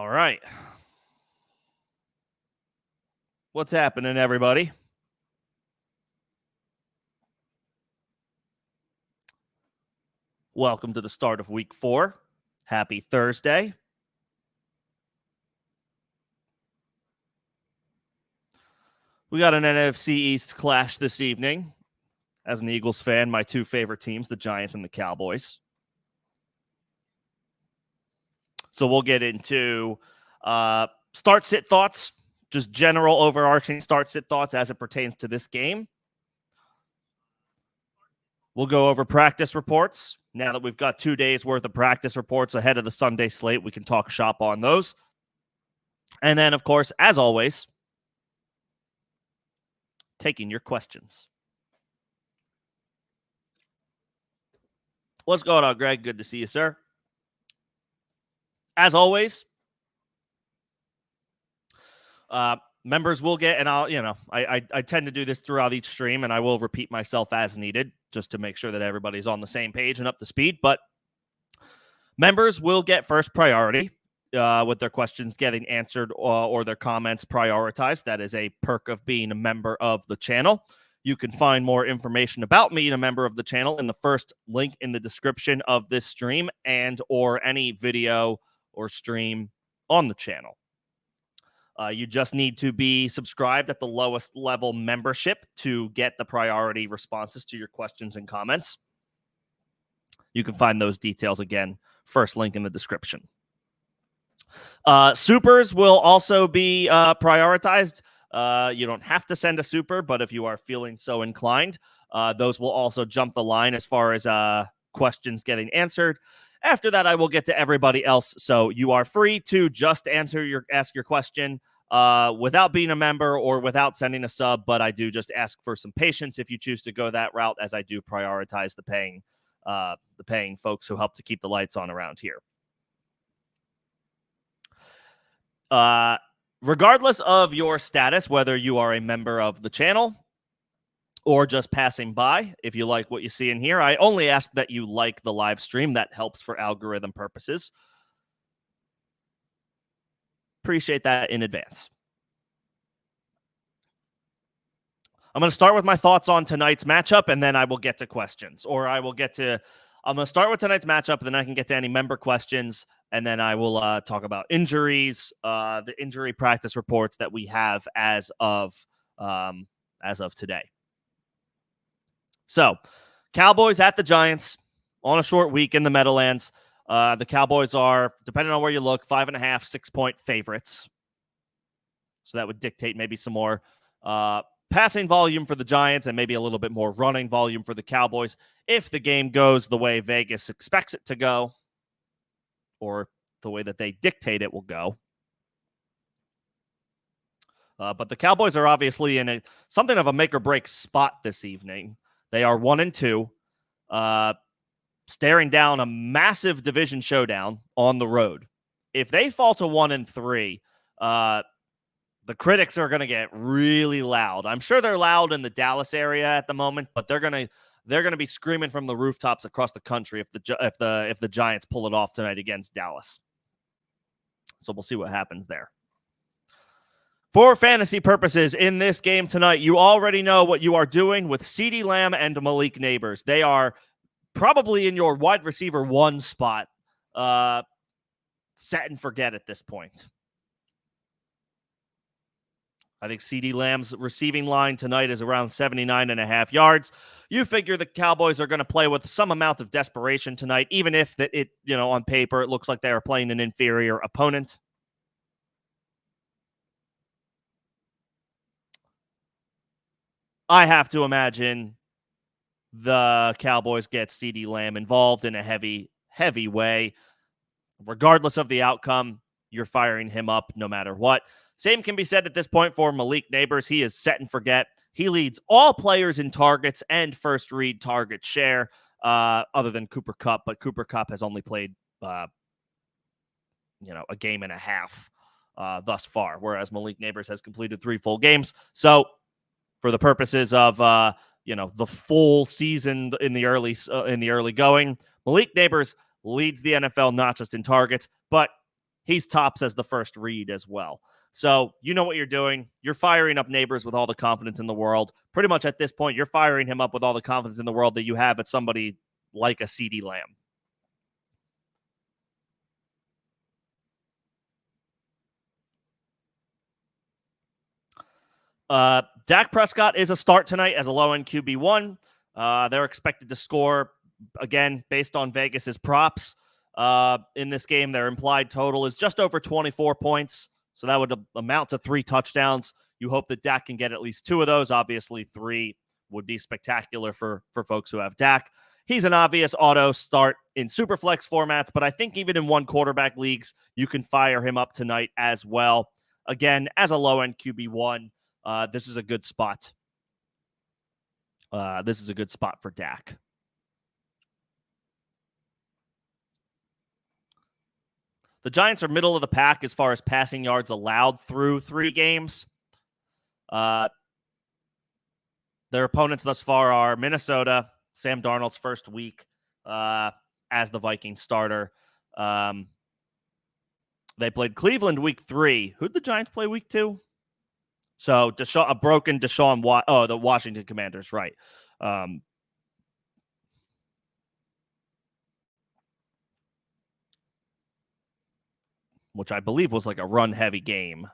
All right. What's happening, everybody? Welcome to the start of week 4. Happy Thursday. We got an NFC East clash this evening. As an Eagles fan, my two favorite teams, the Giants and the Cowboys. So we'll get into start-sit thoughts, just general overarching start-sit thoughts as it pertains to this game. We'll go over practice reports. Now that we've got 2 days worth of practice reports ahead of the Sunday slate, we can talk shop on those. And then, of course, as always, taking your questions. What's going on, Greg? Good to see you, sir. As always, members will get, and I tend to do this throughout each stream, and I will repeat myself as needed just to make sure that everybody's on the same page and up to speed. But members will get first priority with their questions getting answered or their comments prioritized. That is a perk of being a member of the channel. You can find more information about me and a member of the channel in the first link in the description of this stream and or any video or stream on the channel. You just need to be subscribed at the lowest level membership to get the priority responses to your questions and comments. You can find those details again, first link in the description. Supers will also be prioritized. You don't have to send a super, but if you are feeling so inclined, those will also jump the line as far as questions getting answered. After that, I will get to everybody else. So you are free to just ask your question without being a member or without sending a sub. But I do just ask for some patience if you choose to go that route, as I do prioritize the paying folks who help to keep the lights on around here. Regardless of your status, whether you are a member of the channel or just passing by, if you like what you see in here, I only ask that you like the live stream. That helps for algorithm purposes. Appreciate that in advance. I'm going to start with my thoughts on tonight's matchup, and then I will get to questions. I'm going to start with tonight's matchup, and then I can get to any member questions, and then I will talk about injuries, the injury practice reports that we have as of today. So, Cowboys at the Giants on a short week in the Meadowlands. The Cowboys are, depending on where you look, 5.5, 6-point favorites. So that would dictate maybe some more passing volume for the Giants and maybe a little bit more running volume for the Cowboys if the game goes the way Vegas expects it to go or the way that they dictate it will go. But the Cowboys are obviously in something of a make-or-break spot this evening. They are 1-2, staring down a massive division showdown on the road. If they fall to 1-3, the critics are going to get really loud. I'm sure they're loud in the Dallas area at the moment, but they're going to be screaming from the rooftops across the country if the Giants pull it off tonight against Dallas. So we'll see what happens there. For fantasy purposes, in this game tonight, you already know what you are doing with CeeDee Lamb and Malik Neighbors. They are probably in your wide receiver 1 spot. Set and forget at this point. I think CeeDee Lamb's receiving line tonight is around 79.5 yards. You figure the Cowboys are going to play with some amount of desperation tonight, even if on paper, it looks like they are playing an inferior opponent. I have to imagine the Cowboys get CeeDee Lamb involved in a heavy, heavy way. Regardless of the outcome, you're firing him up no matter what. Same can be said at this point for Malik Neighbors. He is set and forget. He leads all players in targets and first read target share, other than Cooper Kupp. But Cooper Kupp has only played, a game and a half thus far, whereas Malik Neighbors has completed 3 full games. So, for the purposes of the full season in the early going, Malik Neighbors leads the NFL not just in targets, but he's tops as the first read as well. So you know what you're doing. You're firing up Neighbors with all the confidence in the world. Pretty much at this point, you're firing him up with all the confidence in the world that you have at somebody like a CeeDee Lamb. Dak Prescott is a start tonight as a low-end QB1. They're expected to score, again, based on Vegas's props. In this game, their implied total is just over 24 points, so that would amount to 3 touchdowns. You hope that Dak can get at least 2 of those. Obviously, 3 would be spectacular for folks who have Dak. He's an obvious auto start in Superflex formats, but I think even in one quarterback leagues, you can fire him up tonight as well. Again, as a low-end QB1, this is a good spot. This is a good spot for Dak. The Giants are middle of the pack as far as passing yards allowed through 3 games. Their opponents thus far are Minnesota, Sam Darnold's first week as the Vikings starter. They played Cleveland week 3. Who'd the Giants play week 2? So a broken Deshaun the Washington Commanders, right. Which I believe was like a run-heavy game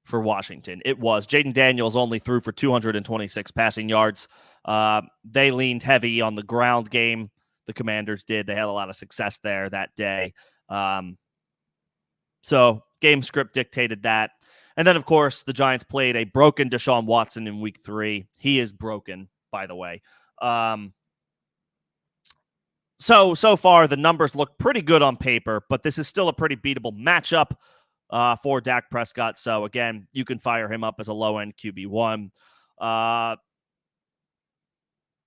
for Washington. It was. Jaden Daniels only threw for 226 passing yards. They leaned heavy on the ground game. The Commanders did. They had a lot of success there that day. So game script dictated that. And then, of course, the Giants played a broken Deshaun Watson in week 3. He is broken, by the way. So far, the numbers look pretty good on paper, but this is still a pretty beatable matchup for Dak Prescott. So, again, you can fire him up as a low-end QB1.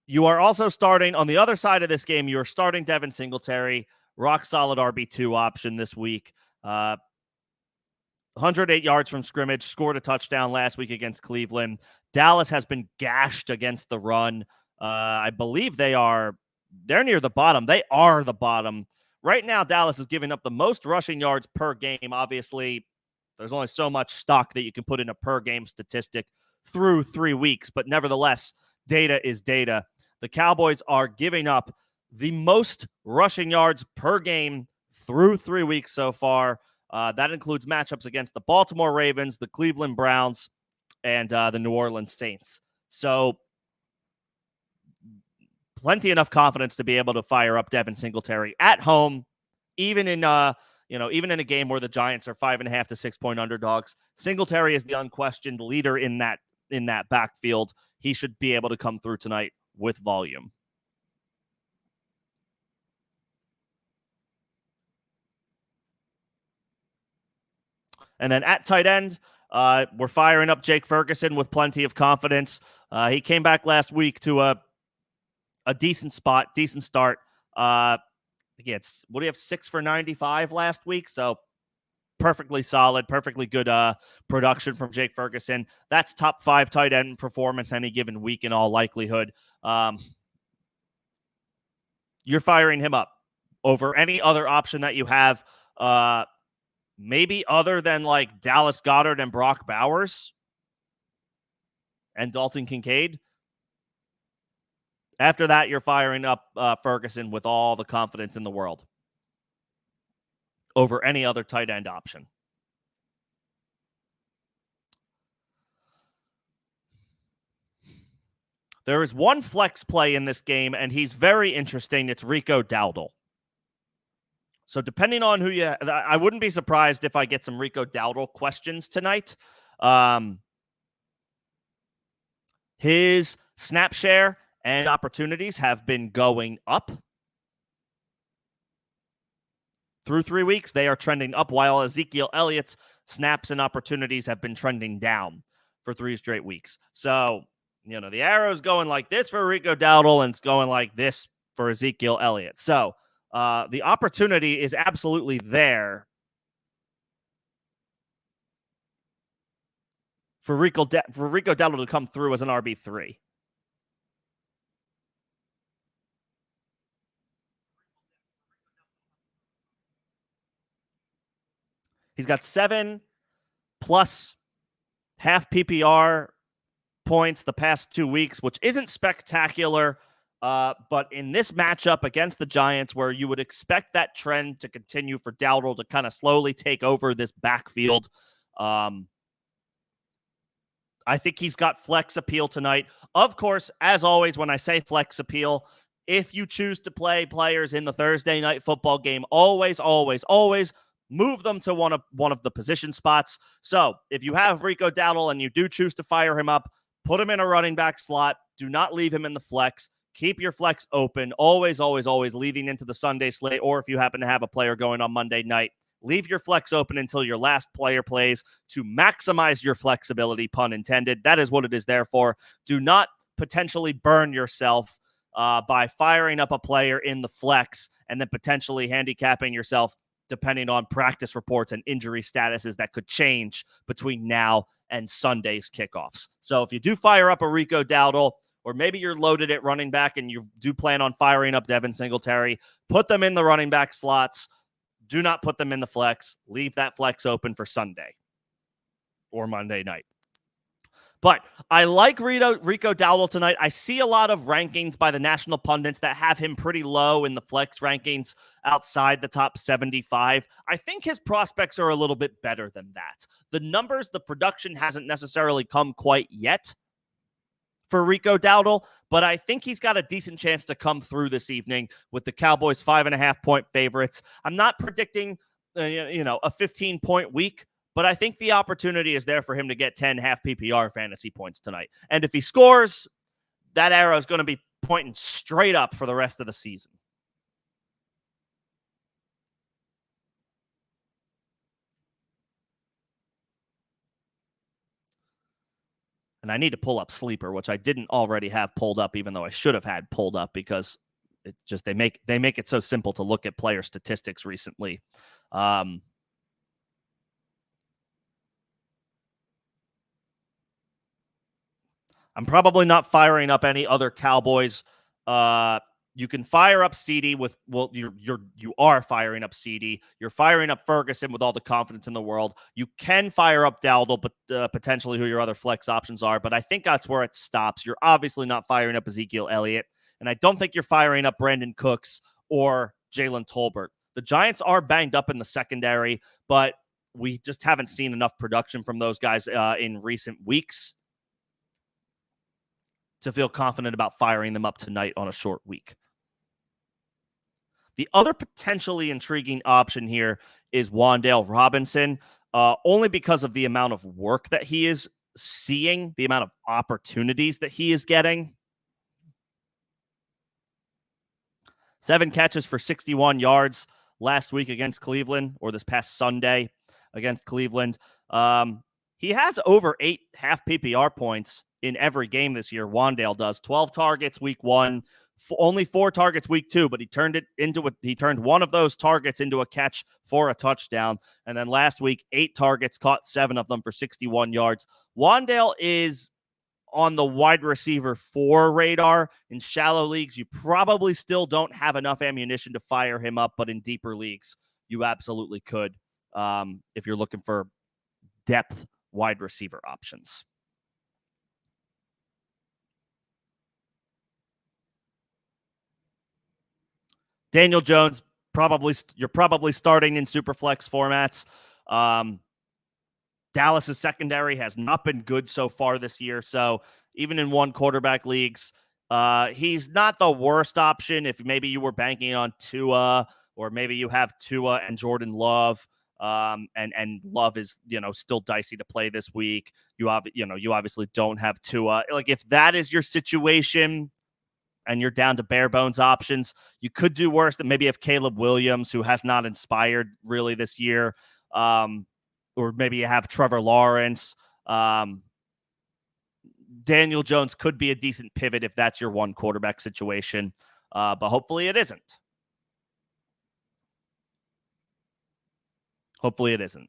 You are also starting, on the other side of this game, you are starting Devin Singletary, rock-solid RB2 option this week. 108 yards from scrimmage, scored a touchdown last week against Cleveland. Dallas has been gashed against the run. I believe they're near the bottom. They are the bottom. Right now, Dallas is giving up the most rushing yards per game. Obviously, there's only so much stock that you can put in a per-game statistic through 3 weeks, but nevertheless, data is data. The Cowboys are giving up the most rushing yards per game through 3 weeks so far. That includes matchups against the Baltimore Ravens, the Cleveland Browns, and the New Orleans Saints. So plenty enough confidence to be able to fire up Devin Singletary at home, even in a game where the Giants are 5.5 to 6 point underdogs. Singletary is the unquestioned leader in that backfield. He should be able to come through tonight with volume. And then at tight end, we're firing up Jake Ferguson with plenty of confidence. He came back last week to a decent spot, decent start. What do you have, 6 for 95 last week? So perfectly solid, perfectly good production from Jake Ferguson. That's top 5 tight end performance any given week in all likelihood. You're firing him up over any other option that you have. Maybe other than like Dallas Goedert and Brock Bowers and Dalton Kincaid. After that, you're firing up Ferguson with all the confidence in the world over any other tight end option. There is one flex play in this game, and he's very interesting. It's Rico Dowdle. So depending on who I wouldn't be surprised if I get some Rico Dowdle questions tonight. His snap share and opportunities have been going up. Through 3 weeks, they are trending up, while Ezekiel Elliott's snaps and opportunities have been trending down for 3 straight weeks. So, the arrow's going like this for Rico Dowdle, and it's going like this for Ezekiel Elliott. So, the opportunity is absolutely there for Rico Dowdle to come through as an RB3. He's got 7 plus half PPR points the past 2 weeks, which isn't spectacular. But in this matchup against the Giants, where you would expect that trend to continue for Dowdle to kind of slowly take over this backfield, I think he's got flex appeal tonight. Of course, as always, when I say flex appeal, if you choose to play players in the Thursday night football game, always move them to one of the position spots. So if you have Rico Dowdle and you do choose to fire him up, put him in a running back slot. Do not leave him in the flex. Keep your flex open. Always leading into the Sunday slate, or if you happen to have a player going on Monday night, leave your flex open until your last player plays to maximize your flexibility, pun intended. That is what it is there for. Do not potentially burn yourself by firing up a player in the flex and then potentially handicapping yourself depending on practice reports and injury statuses that could change between now and Sunday's kickoffs. So if you do fire up a Rico Dowdle, or maybe you're loaded at running back and you do plan on firing up Devin Singletary, put them in the running back slots. Do not put them in the flex. Leave that flex open for Sunday or Monday night. But I like Rico Dowdle tonight. I see a lot of rankings by the national pundits that have him pretty low in the flex rankings outside the top 75. I think his prospects are a little bit better than that. The numbers, the production hasn't necessarily come quite yet for Rico Dowdle, but I think he's got a decent chance to come through this evening with the Cowboys 5.5-point favorites. I'm not predicting, a 15-point week, but I think the opportunity is there for him to get 10 half PPR fantasy points tonight. And if he scores, that arrow is going to be pointing straight up for the rest of the season. And I need to pull up Sleeper, which I didn't already have pulled up, even though I should have had pulled up, because it just they make it so simple to look at player statistics recently. I'm probably not firing up any other Cowboys. You can fire up CD you are firing up CD. You're firing up Ferguson with all the confidence in the world. You can fire up Dowdle, but potentially who your other flex options are. But I think that's where it stops. You're obviously not firing up Ezekiel Elliott, and I don't think you're firing up Brandon Cooks or Jalen Tolbert. The Giants are banged up in the secondary, but we just haven't seen enough production from those guys in recent weeks to feel confident about firing them up tonight on a short week. The other potentially intriguing option here is Wan'Dale Robinson, only because of the amount of work that he is seeing, the amount of opportunities that he is getting. 7 catches for 61 yards last week against Cleveland, or this past Sunday against Cleveland. He has over 8 half PPR points in every game this year. Wan'Dale does 12 targets week 1, only 4 targets week 2, but he turned one of those targets into a catch for a touchdown. And then last week, 8 targets, caught 7 of them for 61 yards. Wan'Dale is on the wide receiver 4 radar. In shallow leagues, you probably still don't have enough ammunition to fire him up, but in deeper leagues, you absolutely could if you're looking for depth wide receiver options. Daniel Jones, you're probably starting in Superflex formats. Dallas's secondary has not been good so far this year, so even in one quarterback leagues, he's not the worst option if maybe you were banking on Tua, or maybe you have Tua and Jordan Love, and Love is still dicey to play this week. You obviously don't have Tua. Like, if that is your situation, and you're down to bare bones options, you could do worse than maybe if Caleb Williams, who has not inspired really this year, or maybe you have Trevor Lawrence. Daniel Jones could be a decent pivot if that's your one quarterback situation, but hopefully it isn't. Hopefully it isn't.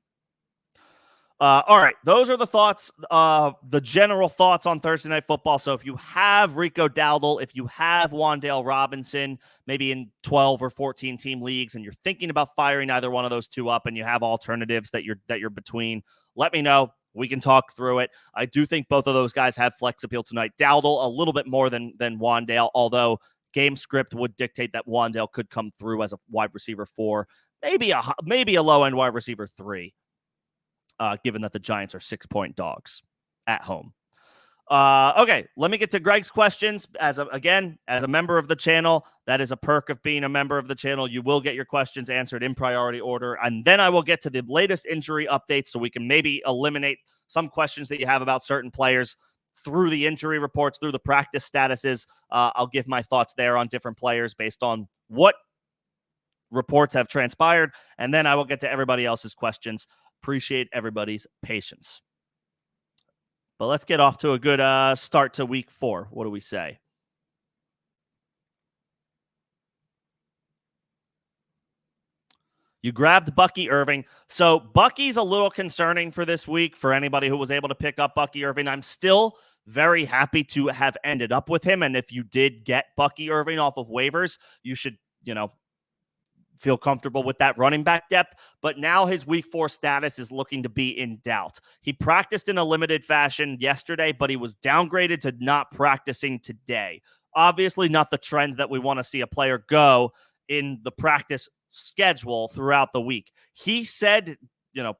All right, those are the thoughts, the general thoughts on Thursday Night Football. So if you have Rico Dowdle, if you have Wan'Dale Robinson, maybe in 12 or 14 team leagues, and you're thinking about firing either one of those two up, and you have alternatives that you're between, let me know. We can talk through it. I do think both of those guys have flex appeal tonight. Dowdle a little bit more than Wan'Dale, although game script would dictate that Wan'Dale could come through as a wide receiver 4, maybe a low end wide receiver 3. Given that the Giants are 6-point dogs at home. Okay, let me get to Greg's questions. As a member of the channel, that is a perk of being a member of the channel. You will get your questions answered in priority order, and then I will get to the latest injury updates so we can maybe eliminate some questions that you have about certain players through the injury reports, through the practice statuses. I'll give my thoughts there on different players based on what reports have transpired, and then I will get to everybody else's questions. Appreciate everybody's patience. But let's get off to a good start to week 4. What do we say? You grabbed Bucky Irving. So Bucky's a little concerning for this week for anybody who was able to pick up Bucky Irving. I'm still very happy to have ended up with him. And if you did get Bucky Irving off of waivers, you should, feel comfortable with that running back depth, but now his week 4 status is looking to be in doubt. He practiced in a limited fashion yesterday, but he was downgraded to not practicing today. Obviously not the trend that we want to see a player go in the practice schedule throughout the week. He said,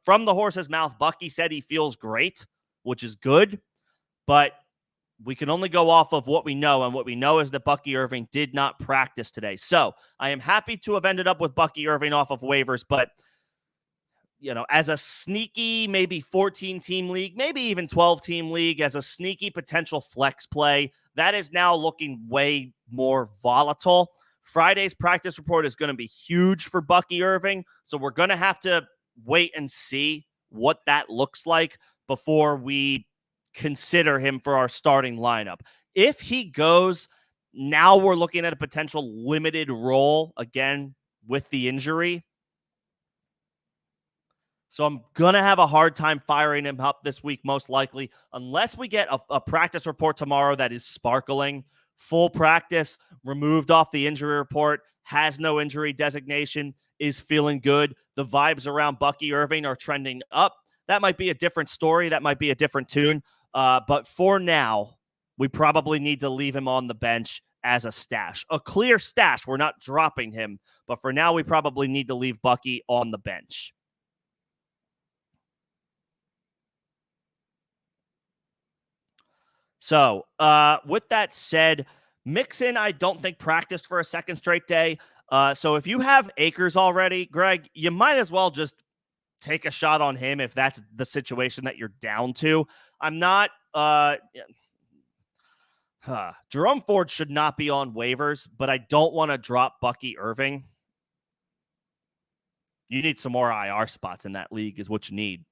from the horse's mouth, Bucky said he feels great, which is good, but we can only go off of what we know, and what we know is that Bucky Irving did not practice today. So I am happy to have ended up with Bucky Irving off of waivers, but, as a sneaky, maybe 14-team league, maybe even 12-team league, as a sneaky potential flex play, that is now looking way more volatile. Friday's practice report is going to be huge for Bucky Irving, so we're going to have to wait and see what that looks like before we consider him for our starting lineup. If he goes, now we're looking at a potential limited role again with the injury. So I'm going to have a hard time firing him up this week, most likely, unless we get a practice report tomorrow that is sparkling, full practice, removed off the injury report, has no injury designation, is feeling good. The vibes around Bucky Irving are trending up. That might be a different story. That might be a different tune. But for now, we probably need to leave him on the bench as a stash. A clear stash. We're not dropping him. But for now, we probably need to leave Bucky on the bench. So, with that said, Mixon, I don't think practiced for a second straight day. So if you have Akers already, Greg, you might as well just take a shot on him if that's the situation that you're down to. I'm not Jerome Ford should not be on waivers, but I don't want to drop Bucky Irving. You need some more IR spots in that league is what you need.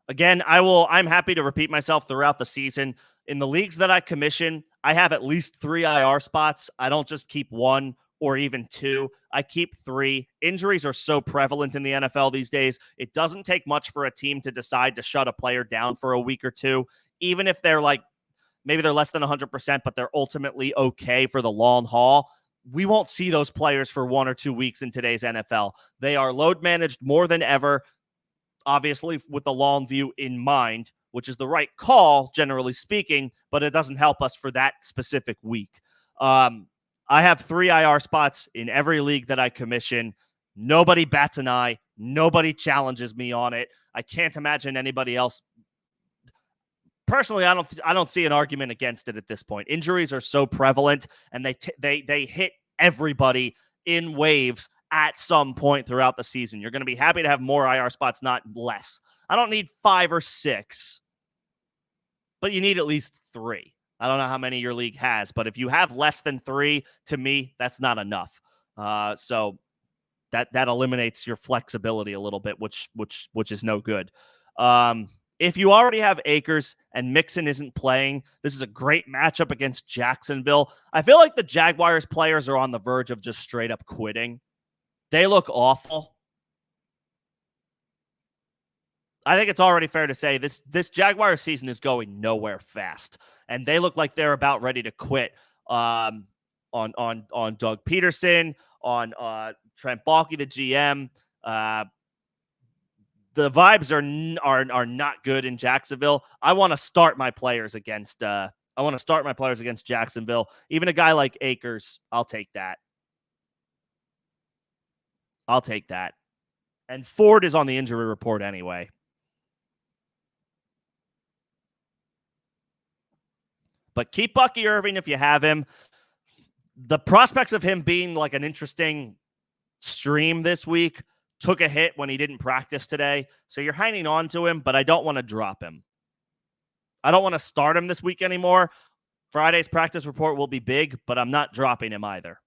Again, I'm happy to repeat myself throughout the season. In the leagues that I commission, I have at least 3 IR spots. I don't just keep 1 or even 2. I keep 3. Injuries are so prevalent in the NFL these days. It doesn't take much for a team to decide to shut a player down for a week or two, even if they're maybe they're less than 100%, but they're ultimately okay for the long haul. We won't see those players for 1 or 2 weeks in today's NFL. They are load managed more than ever, obviously with the long view in mind, which is the right call, generally speaking, but it doesn't help us for that specific week. I have 3 IR spots in every league that I commission. Nobody bats an eye. Nobody challenges me on it. I can't imagine anybody else. Personally, I don't see an argument against it at this point. Injuries are so prevalent, and they hit everybody in waves at some point throughout the season. You're going to be happy to have more IR spots, not less. I don't need 5 or 6, but you need at least 3. I don't know how many your league has, but if you have less than 3, to me, that's not enough. So that eliminates your flexibility a little bit, which is no good. If you already have Akers and Mixon isn't playing, this is a great matchup against Jacksonville. I feel like the Jaguars players are on the verge of just straight up quitting. They look awful. I think it's already fair to say this Jaguars season is going nowhere fast, and they look like they're about ready to quit on Doug Peterson, on Trent Baalke, the GM. The vibes are not good in Jacksonville. I want to start my players against Jacksonville. Even a guy like Akers, I'll take that. And Ford is on the injury report anyway. But keep Bucky Irving if you have him. The prospects of him being like an interesting stream this week took a hit when he didn't practice today. So you're hanging on to him, but I don't want to drop him. I don't want to start him this week anymore. Friday's practice report will be big, but I'm not dropping him either.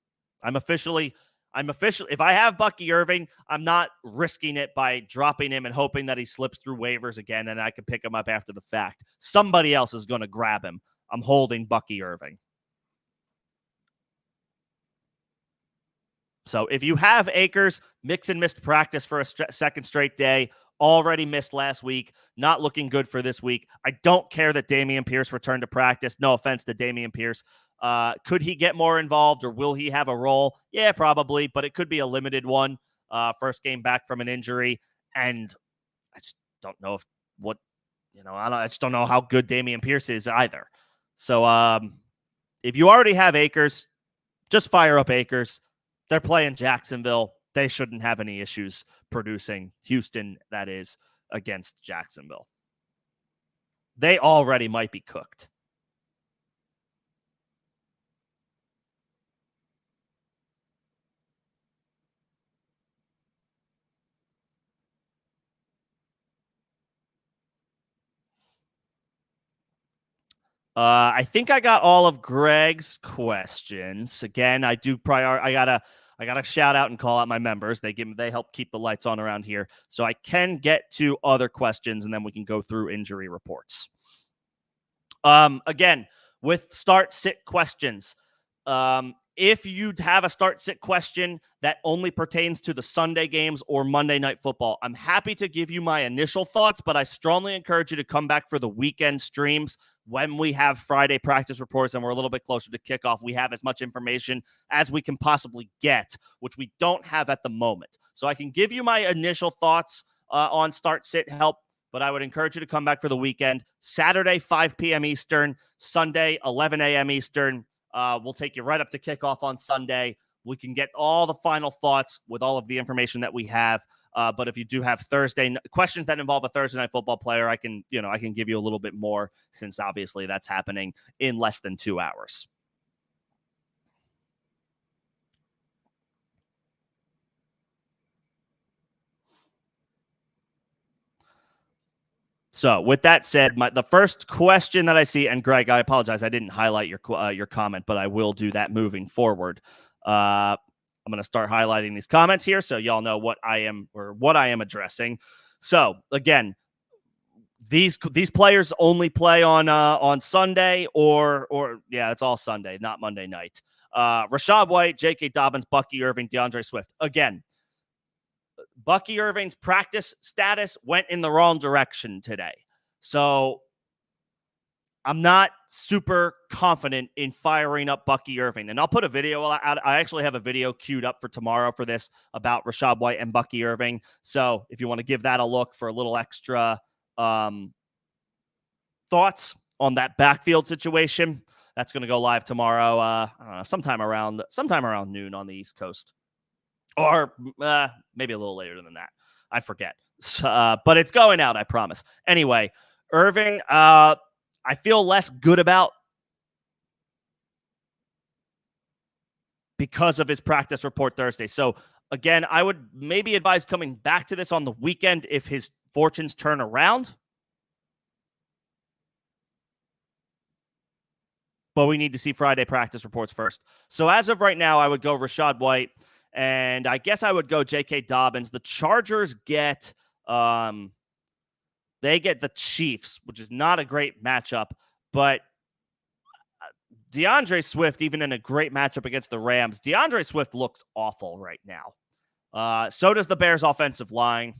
I'm officially, if I have Bucky Irving, I'm not risking it by dropping him and hoping that he slips through waivers again and I can pick him up after the fact. Somebody else is going to grab him. I'm holding Bucky Irving. So if you have Akers, Mixon missed practice for a second straight day, already missed last week, not looking good for this week. I don't care that Dameon Pierce returned to practice. No offense to Dameon Pierce. Could he get more involved or will he have a role? Yeah, probably, but it could be a limited one. First game back from an injury. And I just don't know I just don't know how good Dameon Pierce is either. So if you already have Akers, just fire up Akers. They're playing Jacksonville. They shouldn't have any issues producing. Houston, that is, against Jacksonville. They already might be cooked. I think I got all of Greg's questions. Again, I gotta shout out and call out my members. They help keep the lights on around here, so I can get to other questions, and then we can go through injury reports. Again, with start-sit questions, if you have a start-sit question that only pertains to the Sunday games or Monday Night Football, I'm happy to give you my initial thoughts, but I strongly encourage you to come back for the weekend streams when we have Friday practice reports and we're a little bit closer to kickoff. We have as much information as we can possibly get, which we don't have at the moment. So I can give you my initial thoughts on start-sit help, but I would encourage you to come back for the weekend. Saturday, 5 p.m. Eastern. Sunday, 11 a.m. Eastern. We'll take you right up to kickoff on Sunday. We can get all the final thoughts with all of the information that we have. But if you do have Thursday questions that involve a Thursday Night Football player, I can give you a little bit more, since obviously that's happening in less than 2 hours. So with that said, the first question that I see, and Greg, I apologize, I didn't highlight your comment, but I will do that moving forward. I'm going to start highlighting these comments here so y'all know what I am addressing. So again, these players only play on Sunday or it's all Sunday, not Monday night. Rachaad White, J.K. Dobbins, Bucky Irving, DeAndre Swift. Again, Bucky Irving's practice status went in the wrong direction today. So I'm not super confident in firing up Bucky Irving. And I'll put a video out. I actually have a video queued up for tomorrow for this about Rachaad White and Bucky Irving. So if you want to give that a look for a little extra thoughts on that backfield situation, that's going to go live tomorrow, I don't know, sometime around noon on the East Coast. Or maybe a little later than that. I forget. But it's going out, I promise. Anyway, Irving, I feel less good about because of his practice report Thursday. So, again, I would maybe advise coming back to this on the weekend if his fortunes turn around. But we need to see Friday practice reports first. So as of right now, I would go Rachaad White, and I guess I would go J.K. Dobbins. The Chargers get the Chiefs, which is not a great matchup, but DeAndre Swift, even in a great matchup against the Rams, DeAndre Swift looks awful right now. So does the Bears offensive line.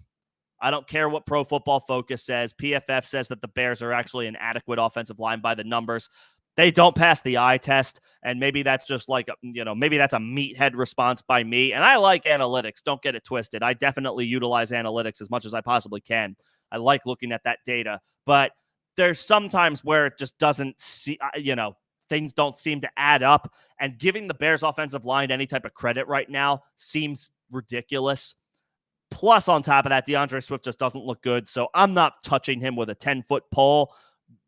I don't care what Pro Football Focus says. PFF says that the Bears are actually an adequate offensive line by the numbers. They don't pass the eye test, and maybe that's just like, maybe that's a meathead response by me. And I like analytics. Don't get it twisted. I definitely utilize analytics as much as I possibly can. I like looking at that data, but there's sometimes where it just doesn't see, things don't seem to add up, and giving the Bears offensive line any type of credit right now seems ridiculous. Plus, on top of that, DeAndre Swift just doesn't look good, so I'm not touching him with a 10-foot pole.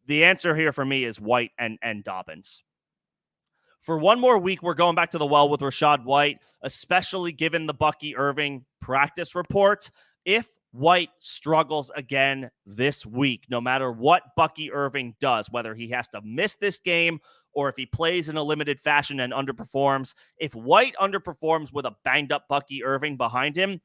The answer here for me is White and Dobbins. For one more week, we're going back to the well with Rachaad White, especially given the Bucky Irving practice report. If White struggles again this week, no matter what Bucky Irving does, whether he has to miss this game or if he plays in a limited fashion and underperforms, if White underperforms with a banged-up Bucky Irving behind him,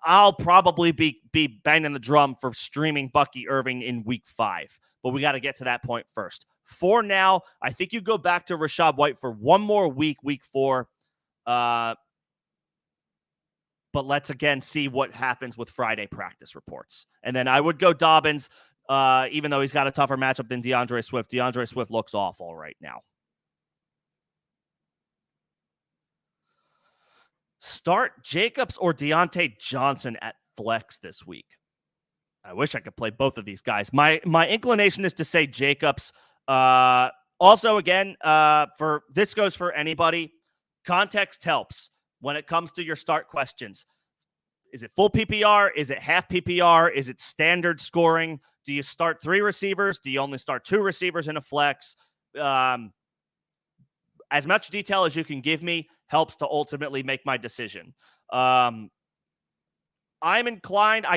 I'll probably be banging the drum for streaming Bucky Irving in week 5. But we got to get to that point first. For now, I think you go back to Rachaad White for one more week, week 4. But let's again see what happens with Friday practice reports. And then I would go Dobbins, even though he's got a tougher matchup than DeAndre Swift. DeAndre Swift looks awful right now. Start Jacobs or Deontay Johnson at flex this week. I wish I could play both of these guys. My inclination is to say Jacobs. Also, again, for this goes for anybody. Context helps when it comes to your start questions. Is it full PPR? Is it half PPR? Is it standard scoring? Do you start 3 receivers? Do you only start 2 receivers in a flex? As much detail as you can give me helps to ultimately make my decision. I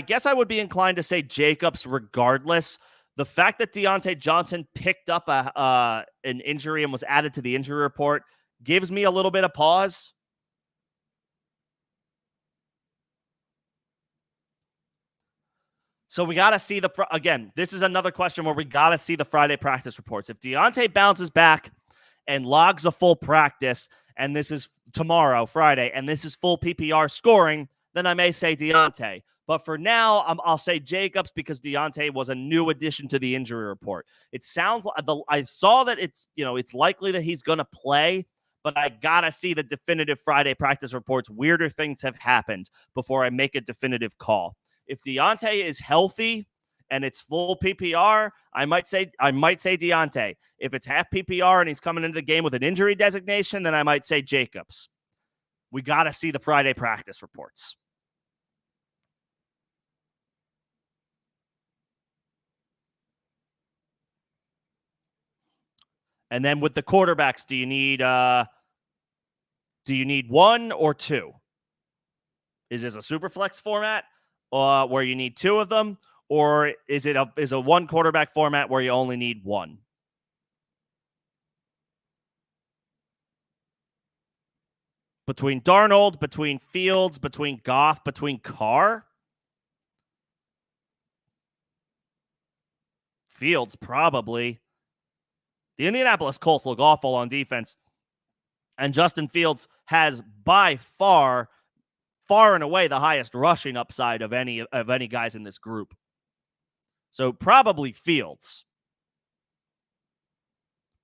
guess I would be inclined to say Jacobs regardless. The fact that Deontay Johnson picked up an injury and was added to the injury report gives me a little bit of pause. So we got to see again, this is another question where we got to see the Friday practice reports. If Deontay bounces back and logs a full practice, and this is tomorrow, Friday, and this is full PPR scoring, then I may say Deontay. But for now, I'll say Jacobs because Deontay was a new addition to the injury report. It sounds like I saw that it's likely that he's going to play, but I got to see the definitive Friday practice reports. Weirder things have happened before I make a definitive call. If Deontay is healthy and it's full PPR, I might say Deontay. If it's half PPR and he's coming into the game with an injury designation, then I might say Jacobs. We got to see the Friday practice reports. And then with the quarterbacks, do you need 1 or 2? Is this a super flex format where you need 2 of them? Or is a 1 quarterback format where you only need 1? Between Darnold, between Fields, between Goff, between Carr? Fields, probably. The Indianapolis Colts look awful on defense. And Justin Fields has by far and away the highest rushing upside of any guys in this group. So probably Fields.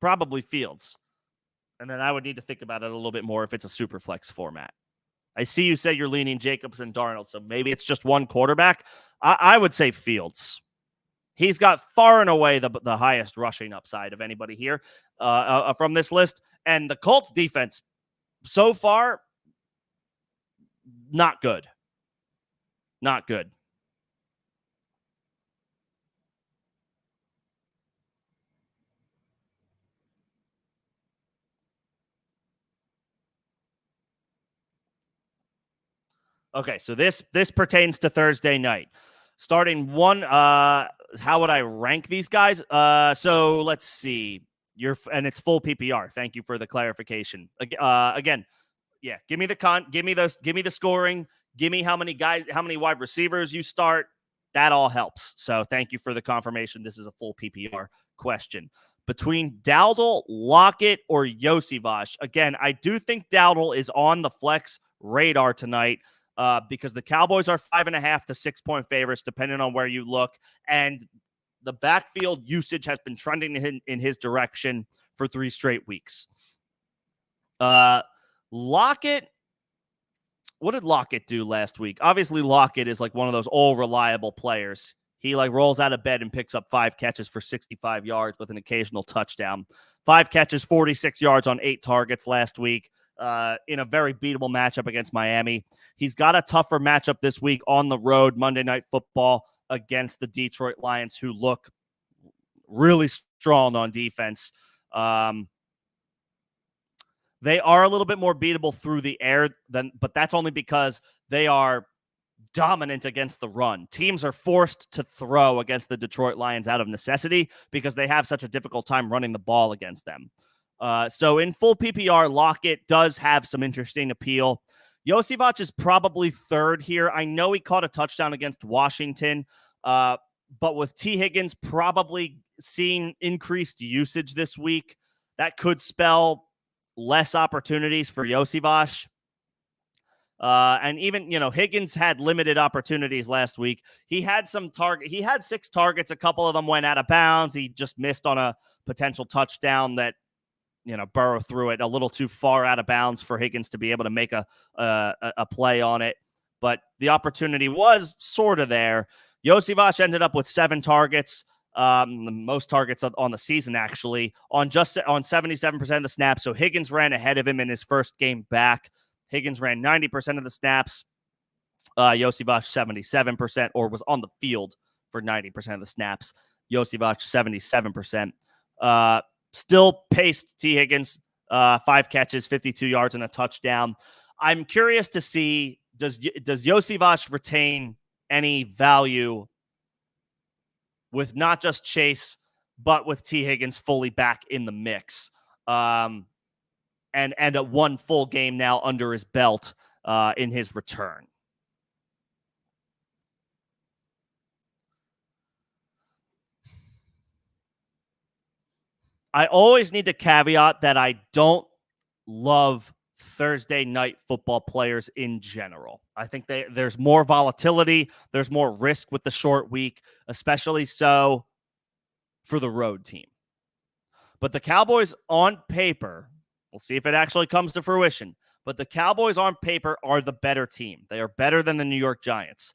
And then I would need to think about it a little bit more if it's a super flex format. I see you say you're leaning Jacobs and Darnold, so maybe it's just 1 quarterback. I would say Fields. He's got far and away the highest rushing upside of anybody here from this list. And the Colts defense, so far, not good. Not good. Okay, so this pertains to Thursday night. Starting 1, how would I rank these guys? So let's see. And it's full PPR. Thank you for the clarification. Again, yeah, give me the scoring, give me how many wide receivers you start. That all helps. So thank you for the confirmation. This is a full PPR question. Between Dowdle, Lockett, or Yosivas, again, I do think Dowdle is on the flex radar tonight. because the Cowboys are 5.5 to 6 point favorites, depending on where you look. And the backfield usage has been trending in his direction for 3 straight weeks. Lockett, what did Lockett do last week? Obviously, Lockett is like one of those all reliable players. He like rolls out of bed and picks up 5 catches for 65 yards with an occasional touchdown. 5 catches, 46 yards on 8 targets last week in a very beatable matchup against Miami. He's got a tougher matchup this week on the road, Monday Night Football, against the Detroit Lions, who look really strong on defense. They are a little bit more beatable through the air, but that's only because they are dominant against the run. Teams are forced to throw against the Detroit Lions out of necessity because they have such a difficult time running the ball against them. So in full PPR, Lockett does have some interesting appeal. Josivach is probably third here. I know he caught a touchdown against Washington, but with T. Higgins probably seeing increased usage this week, that could spell less opportunities for Josivach. And even, Higgins had limited opportunities last week. He had 6 targets. A couple of them went out of bounds. He just missed on a potential touchdown that, Burrow threw it a little too far out of bounds for Higgins to be able to make a play on it. But the opportunity was sort of there. Josivach ended up with 7 targets. The most targets on the season, actually, on 77% of the snaps. So Higgins ran ahead of him in his first game back. Higgins ran 90% of the snaps. Josivach 77%, or was on the field for 90% of the snaps. Josivach 77%. Still paced T. Higgins, 5 catches, 52 yards, and a touchdown. I'm curious to see, does Josivach retain any value with not just Chase, but with T. Higgins fully back in the mix, and a 1 full game now under his belt in his return. I always need to caveat that I don't love Thursday night football players in general. I think there's more volatility. There's more risk with the short week, especially so for the road team. But the Cowboys on paper, we'll see if it actually comes to fruition, but the Cowboys on paper are the better team. They are better than the New York Giants,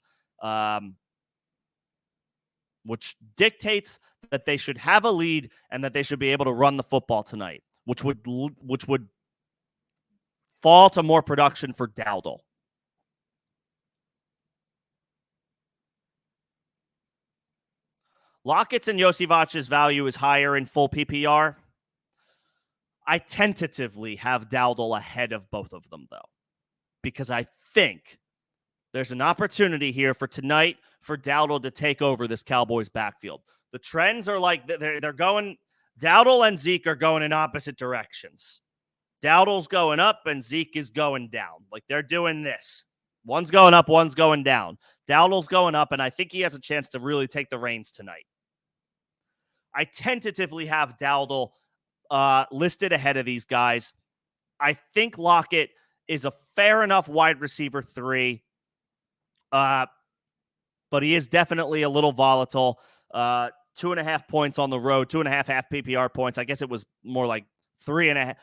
which dictates that they should have a lead and that they should be able to run the football tonight, which would fall to more production for Dowdle. Lockett's and Josivach's value is higher in full PPR. I tentatively have Dowdle ahead of both of them, though, because I think there's an opportunity here for tonight for Dowdle to take over this Cowboys backfield. The trends are like they're going. Dowdle and Zeke are going in opposite directions. Dowdle's going up and Zeke is going down. Like they're doing this. One's going up, one's going down. Dowdle's going up, and I think he has a chance to really take the reins tonight. I tentatively have Dowdle listed ahead of these guys. I think Lockett is a fair enough wide receiver 3, but he is definitely a little volatile. 2.5 points on the road, 2.5 half PPR points. I guess it was more like 3.5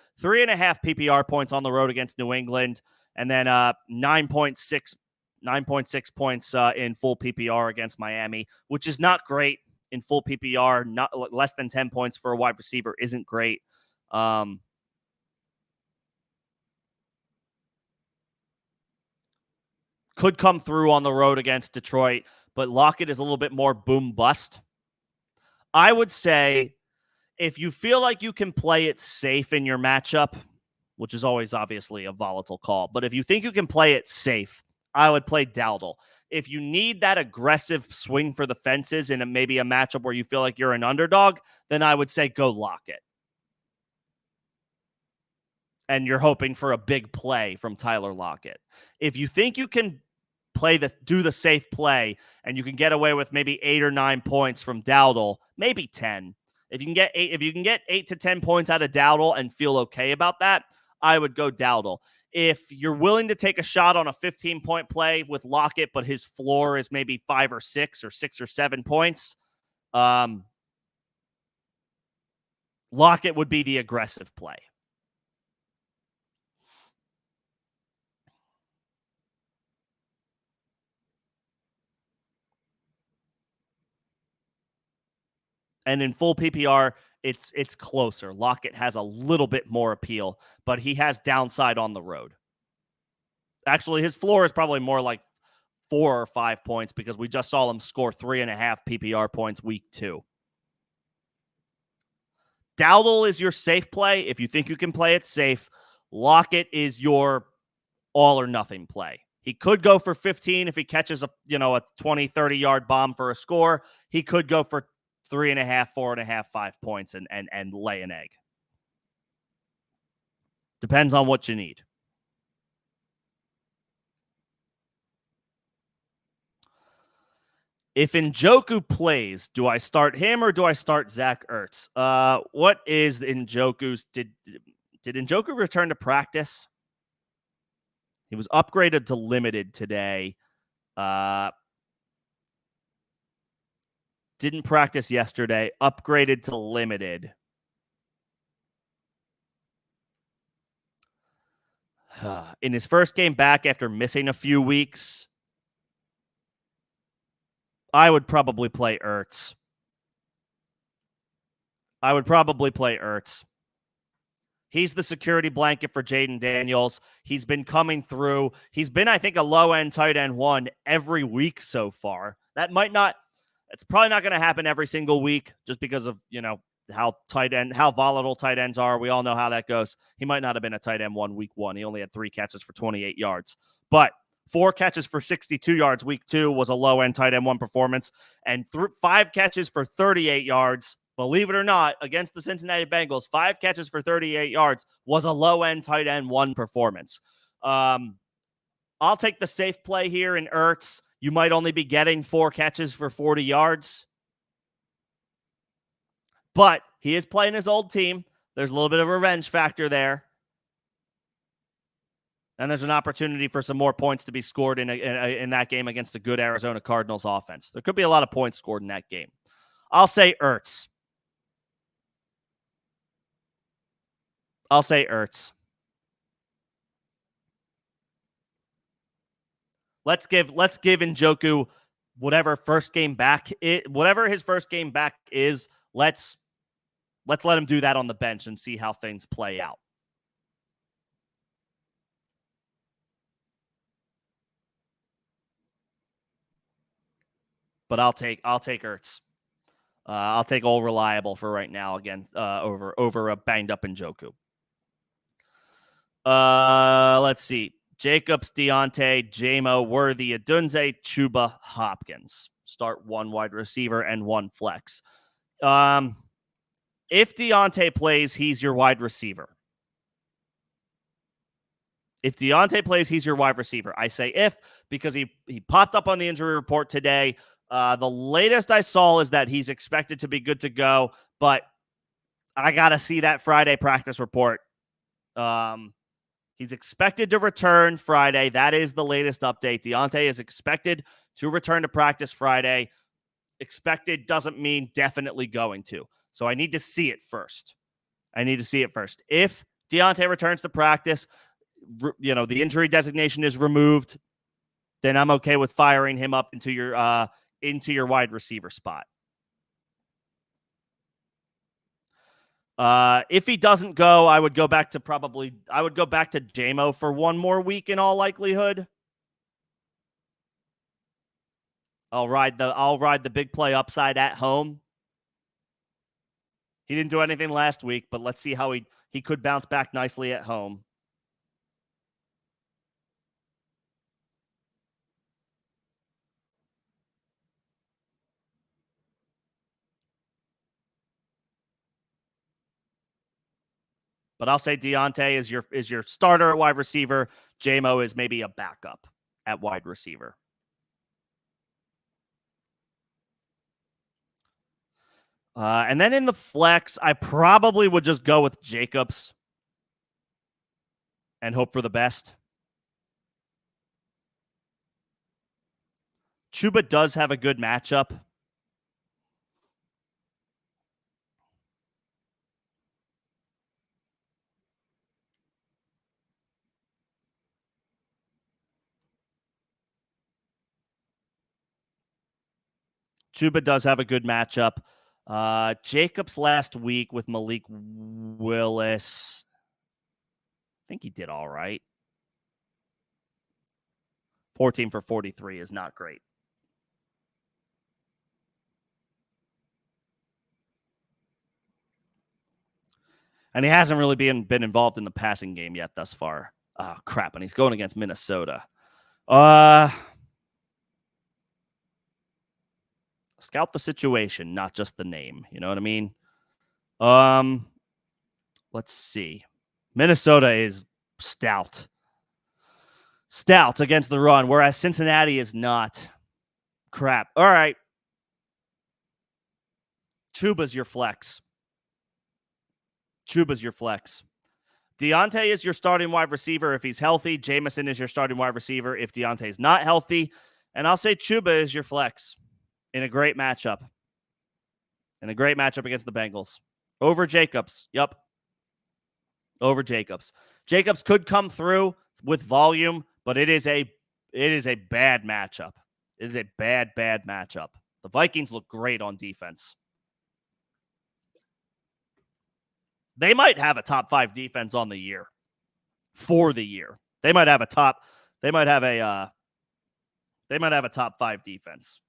PPR points on the road against New England, and then 9.6 points in full PPR against Miami, which is not great in full PPR. Not less than 10 points for a wide receiver isn't great. Could come through on the road against Detroit, but Lockett is a little bit more boom bust. I would say if you feel like you can play it safe in your matchup, which is always obviously a volatile call, but if you think you can play it safe, I would play Dowdle. If you need that aggressive swing for the fences in maybe a matchup where you feel like you're an underdog, then I would say go Lockett. And you're hoping for a big play from Tyler Lockett. If you think you can do the safe play and you can get away with maybe 8 or 9 points from Dowdle, maybe 10. If you can get 8 to 10 points out of Dowdle and feel okay about that, I would go Dowdle. if you're willing to take a shot on a 15-point play with Lockett, but his floor is maybe 5 or 6 or 7 points, Lockett would be the aggressive play. And in full PPR, it's closer. Lockett has a little bit more appeal, but he has downside on the road. Actually, his floor is probably more like 4 or 5 points because we just saw him score 3.5 PPR points week 2. Dowdle is your safe play. If you think you can play it safe, Lockett is your all or nothing play. He could go for 15 if he catches a 20, 30-yard bomb for a score. He could go for 3.5, 4.5, 5 points and lay an egg. Depends on what you need. If Njoku plays, do I start him or do I start Zach Ertz? What is Njoku's? Did Njoku return to practice? He was upgraded to limited today. Didn't practice yesterday. Upgraded to limited. In his first game back after missing a few weeks, I would probably play Ertz. He's the security blanket for Jaden Daniels. He's been coming through. He's been, I think, a low-end tight end 1 every week so far. It's probably not going to happen every single week just because of, how volatile tight ends are. We all know how that goes. He might not have been a tight end 1 week 1. He only had 3 catches for 28 yards. But 4 catches for 62 yards week 2 was a low-end tight end 1 performance. And 5 catches for 38 yards, believe it or not, against the Cincinnati Bengals, 5 catches for 38 yards was a low-end tight end 1 performance. I'll take the safe play here in Ertz. You might only be getting 4 catches for 40 yards. But he is playing his old team. There's a little bit of a revenge factor there. And there's an opportunity for some more points to be scored in that game against a good Arizona Cardinals offense. There could be a lot of points scored in that game. I'll say Ertz. Let's give Njoku whatever his first game back is. Let's let him do that on the bench and see how things play out. But I'll take Ertz. I'll take all reliable for right now again over a banged up Njoku. Let's see. Jacobs, Deontay, Jamo, Worthy, Adunze, Chuba, Hopkins. Start 1 wide receiver and 1 flex. If Deontay plays, he's your wide receiver. I say if, because he popped up on the injury report today. The latest I saw is that he's expected to be good to go, but I got to see that Friday practice report. He's expected to return Friday. That is the latest update. Deontay is expected to return to practice Friday. Expected doesn't mean definitely going to. So I need to see it first. If Deontay returns to practice, the injury designation is removed, then I'm okay with firing him up into your wide receiver spot. If he doesn't go, I would go back to Jamo for 1 more week in all likelihood. I'll ride the big play upside at home. He didn't do anything last week, but let's see how he could bounce back nicely at home. But I'll say Deontay is your starter at wide receiver. Jamo is maybe a backup at wide receiver. And then in the flex, I probably would just go with Jacobs and hope for the best. Chuba does have a good matchup. Chuba does have a good matchup. Jacobs last week with Malik Willis, I think he did all right. 14 for 43 is not great. And he hasn't really been involved in the passing game yet thus far. Oh, crap. And he's going against Minnesota. Scout the situation, not just the name. You know what I mean? Let's see. Minnesota is stout against the run, whereas Cincinnati is not. Crap. All right. Chuba's your flex. Deontay is your starting wide receiver if he's healthy. Jameson is your starting wide receiver if Deontay is not healthy. And I'll say Chuba is your flex in a great matchup. Against the Bengals. Over Jacobs. Yep. Over Jacobs. Jacobs could come through with volume, but it is a bad matchup. It is a bad matchup. The Vikings look great on defense. They might have a top 5 defense on the year. For the year. They might have a top 5 defense.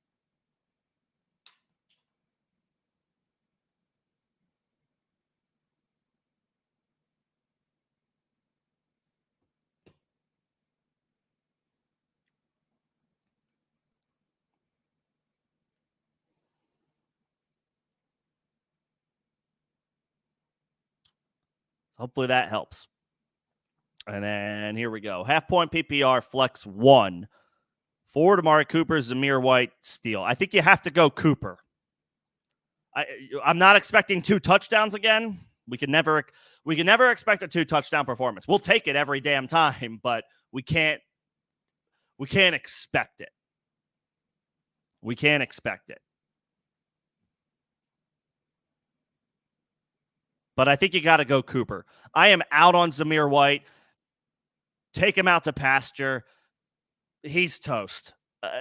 Hopefully that helps. And then here we go. Half-point PPR flex 1. Ford, Amari Cooper, Zamir White, Steele. I think you have to go Cooper. I'm not expecting 2 touchdowns again. We can never expect a 2-touchdown performance. We'll take it every damn time, but we can't expect it. We can't expect it. But I think you got to go Cooper. I am out on Zamir White. Take him out to pasture. He's toast.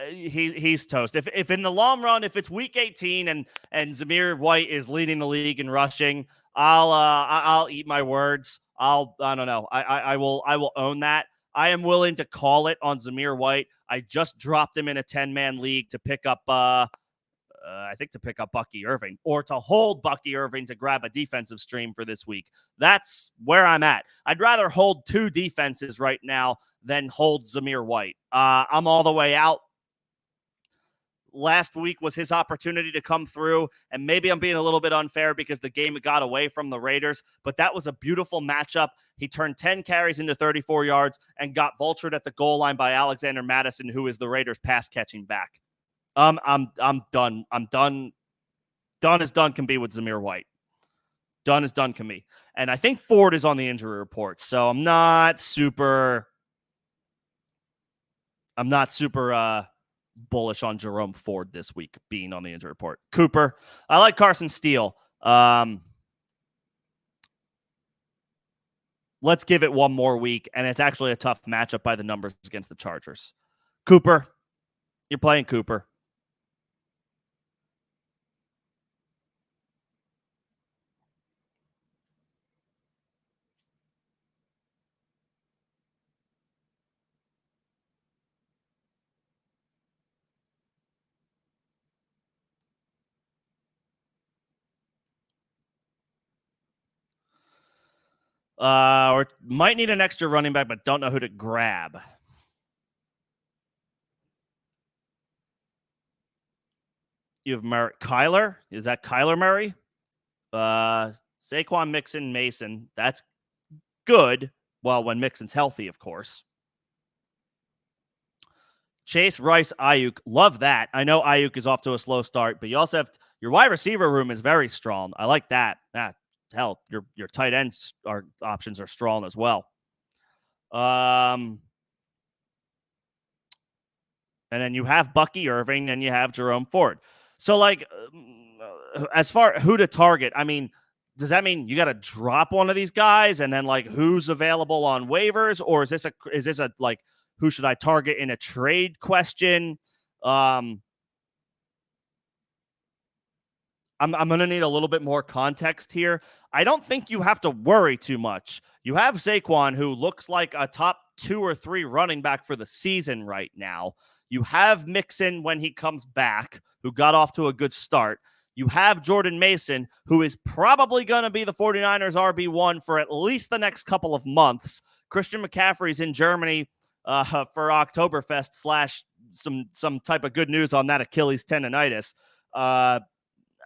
He's toast. If in the long run, if it's week 18 and Zamir White is leading the league in rushing, I'll eat my words. I don't know. I will own that. I am willing to call it on Zamir White. I just dropped him in a 10-man league to pick up Bucky Irving, or to hold Bucky Irving to grab a defensive stream for this week. That's where I'm at. I'd rather hold 2 defenses right now than hold Zamir White. I'm all the way out. Last week was his opportunity to come through, and maybe I'm being a little bit unfair because the game got away from the Raiders, but that was a beautiful matchup. He turned 10 carries into 34 yards and got vultured at the goal line by Alexander Madison, who is the Raiders' pass-catching back. I'm done. I'm done. Done as done can be with Zamir White. Done as done can be. And I think Ford is on the injury report, so I'm not super bullish on Jerome Ford this week being on the injury report. Cooper. I like Carson Steele. Let's give it one more week, and it's actually a tough matchup by the numbers against the Chargers. Cooper. You're playing Cooper. Or might need an extra running back, but don't know who to grab. You have Kyler. Is that Kyler Murray? Saquon, Mixon, Mason. That's good. Well, when Mixon's healthy, of course. Chase, Rice, Ayuk. Love that. I know Ayuk is off to a slow start, but you also have your wide receiver room is very strong. I like that. Hell, your tight ends options are strong as well. And then you have Bucky Irving and you have Jerome Ford. So, like, as far who to target, I mean, does that mean you got to drop one of these guys and then like who's available on waivers, or is this a like who should I target in a trade question? I'm going to need a little bit more context here. I don't think you have to worry too much. You have Saquon, who looks like a top 2 or 3 running back for the season right now. You have Mixon when he comes back, who got off to a good start. You have Jordan Mason, who is probably going to be the 49ers RB1 for at least the next couple of months. Christian McCaffrey's in Germany for Oktoberfest / some type of good news on that Achilles tendonitis.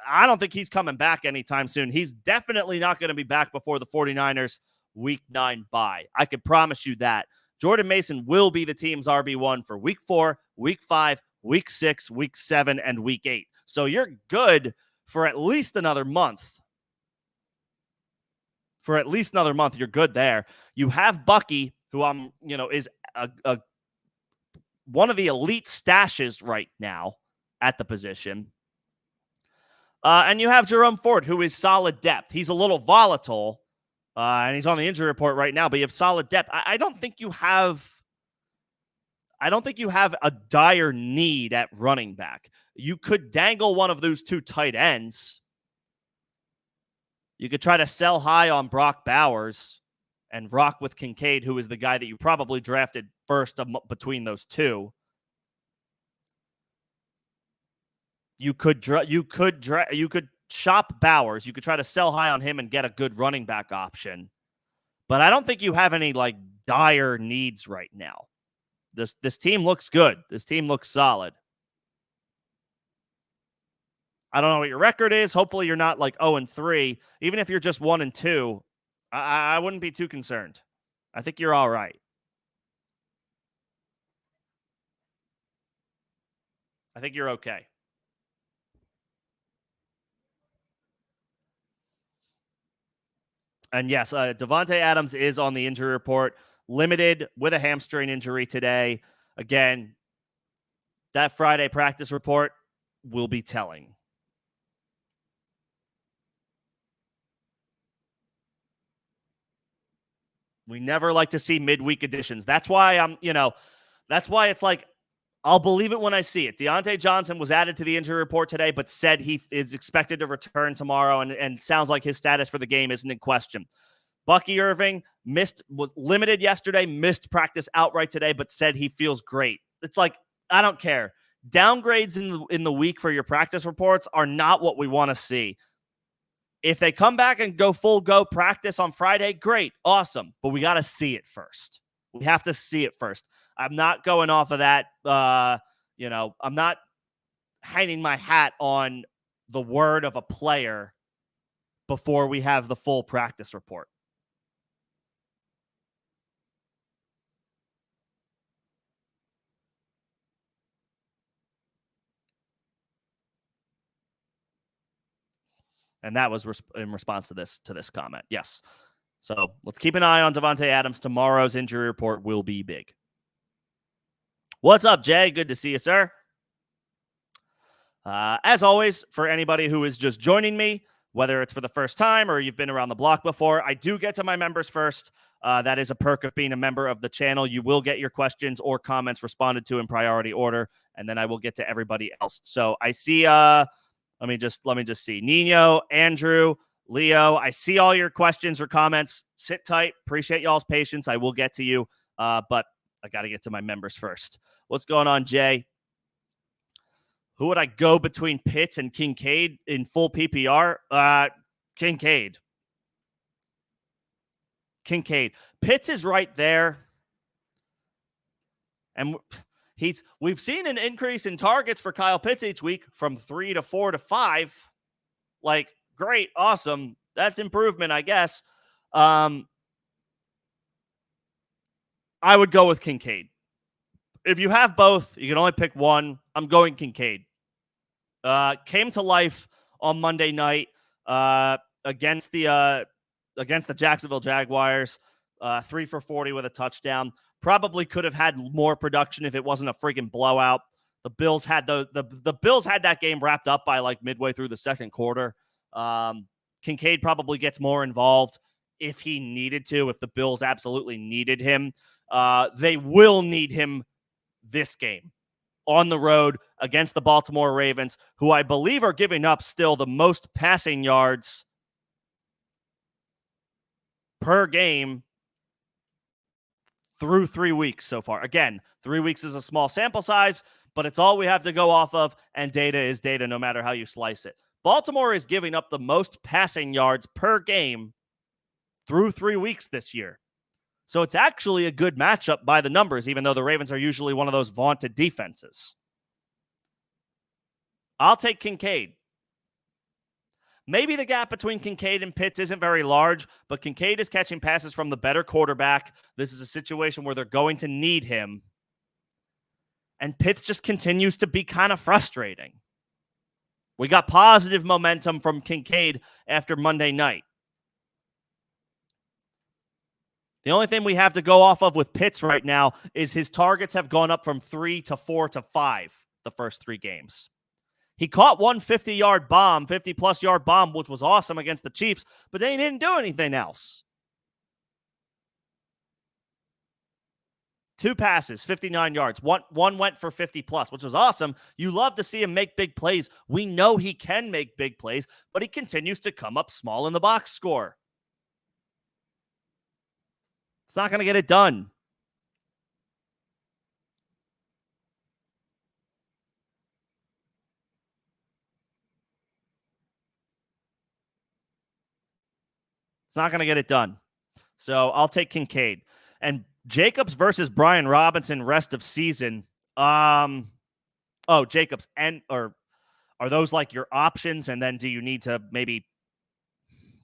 I don't think he's coming back anytime soon. He's definitely not going to be back before the 49ers Week 9 bye. I can promise you that. Jordan Mason will be the team's RB1 for Week 4, Week 5, Week 6, Week 7, and Week 8. So you're good for at least another month. For at least another month, you're good there. You have Bucky, who is one of the elite stashes right now at the position. And you have Jerome Ford, who is solid depth. He's a little volatile, and he's on the injury report right now, but you have solid depth. I don't think you have a dire need at running back. You could dangle one of those 2 tight ends. You could try to sell high on Brock Bowers and rock with Kincaid, who is the guy that you probably drafted first between those 2. You could shop Bowers. You could try to sell high on him and get a good running back option. But I don't think you have any like dire needs right now. This team looks good. This team looks solid. I don't know what your record is. Hopefully you're not like 0-3. Even if you're just 1-2, I wouldn't be too concerned. I think you're all right. I think you're okay. And yes, Devontae Adams is on the injury report, limited with a hamstring injury today. Again, that Friday practice report will be telling. We never like to see midweek additions. That's why that's why it's like, I'll believe it when I see it. Deontay Johnson was added to the injury report today, but said he is expected to return tomorrow, and sounds like his status for the game isn't in question. Bucky Irving was limited yesterday, missed practice outright today, but said he feels great. It's like, I don't care. Downgrades in the week for your practice reports are not what we want to see. If they come back and go full go practice on Friday, great, awesome. But we got to see it first. We have to see it first. I'm not going off of that. I'm not hanging my hat on the word of a player before we have the full practice report. And that was in response to this comment. Yes. So let's keep an eye on Devontae Adams. Tomorrow's injury report will be big. What's up, Jay? Good to see you, sir. As always, for anybody who is just joining me, whether it's for the first time or you've been around the block before, I do get to my members first. That is a perk of being a member of the channel. You will get your questions or comments responded to in priority order, and then I will get to everybody else. So I see, let me just see. Nino, Andrew, Leo, I see all your questions or comments. Sit tight. Appreciate y'all's patience. I will get to you, but I got to get to my members first. What's going on, Jay? Who would I go between Pitts and Kincaid in full PPR? Kincaid. Pitts is right there. And we've seen an increase in targets for Kyle Pitts each week from 3 to 4 to 5. Like, great, awesome. That's improvement, I guess. I would go with Kincaid. If you have both, you can only pick one. I'm going Kincaid. Came to life on Monday night against the Jacksonville Jaguars. 3 for 40 with a touchdown. Probably could have had more production if it wasn't a freaking blowout. The Bills had the Bills had that game wrapped up by like midway through the second quarter. Kincaid probably gets more involved if he needed to, if the Bills absolutely needed him. They will need him this game on the road against the Baltimore Ravens, who I believe are giving up still the most passing yards per game through 3 weeks so far. Again, 3 weeks is a small sample size, but it's all we have to go off of, and data is data no matter how you slice it. Baltimore is giving up the most passing yards per game through 3 weeks this year. So it's actually a good matchup by the numbers, even though the Ravens are usually one of those vaunted defenses. I'll take Kincaid. Maybe the gap between Kincaid and Pitts isn't very large, but Kincaid is catching passes from the better quarterback. This is a situation where they're going to need him. And Pitts just continues to be kind of frustrating. We got positive momentum from Kincaid after Monday night. The only thing we have to go off of with Pitts right now is his targets have gone up from 3 to 4 to 5 the first 3 games. He caught one 50-yard bomb, 50-plus yard bomb, which was awesome against the Chiefs, but they didn't do anything else. 2 passes, 59 yards. One went for 50-plus, which was awesome. You love to see him make big plays. We know he can make big plays, but he continues to come up small in the box score. It's not going to get it done. It's not going to get it done. So I'll take Kincaid. And Jacobs versus Brian Robinson rest of season. Jacobs or are those like your options? And then do you need to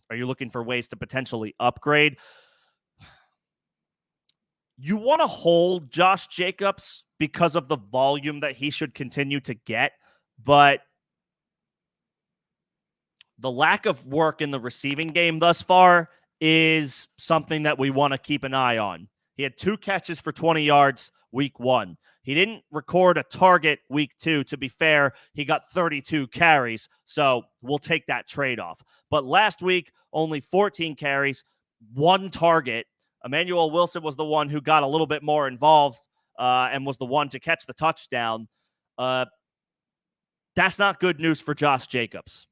are you looking for ways to potentially upgrade? You want to hold Josh Jacobs because of the volume that he should continue to get, but the lack of work in the receiving game thus far is something that we want to keep an eye on. He had 2 catches for 20 yards week 1. He didn't record a target week 2. To be fair, he got 32 carries, so we'll take that trade-off. But last week, only 14 carries, 1 target. Emmanuel Wilson was the one who got a little bit more involved and was the one to catch the touchdown. That's not good news for Josh Jacobs.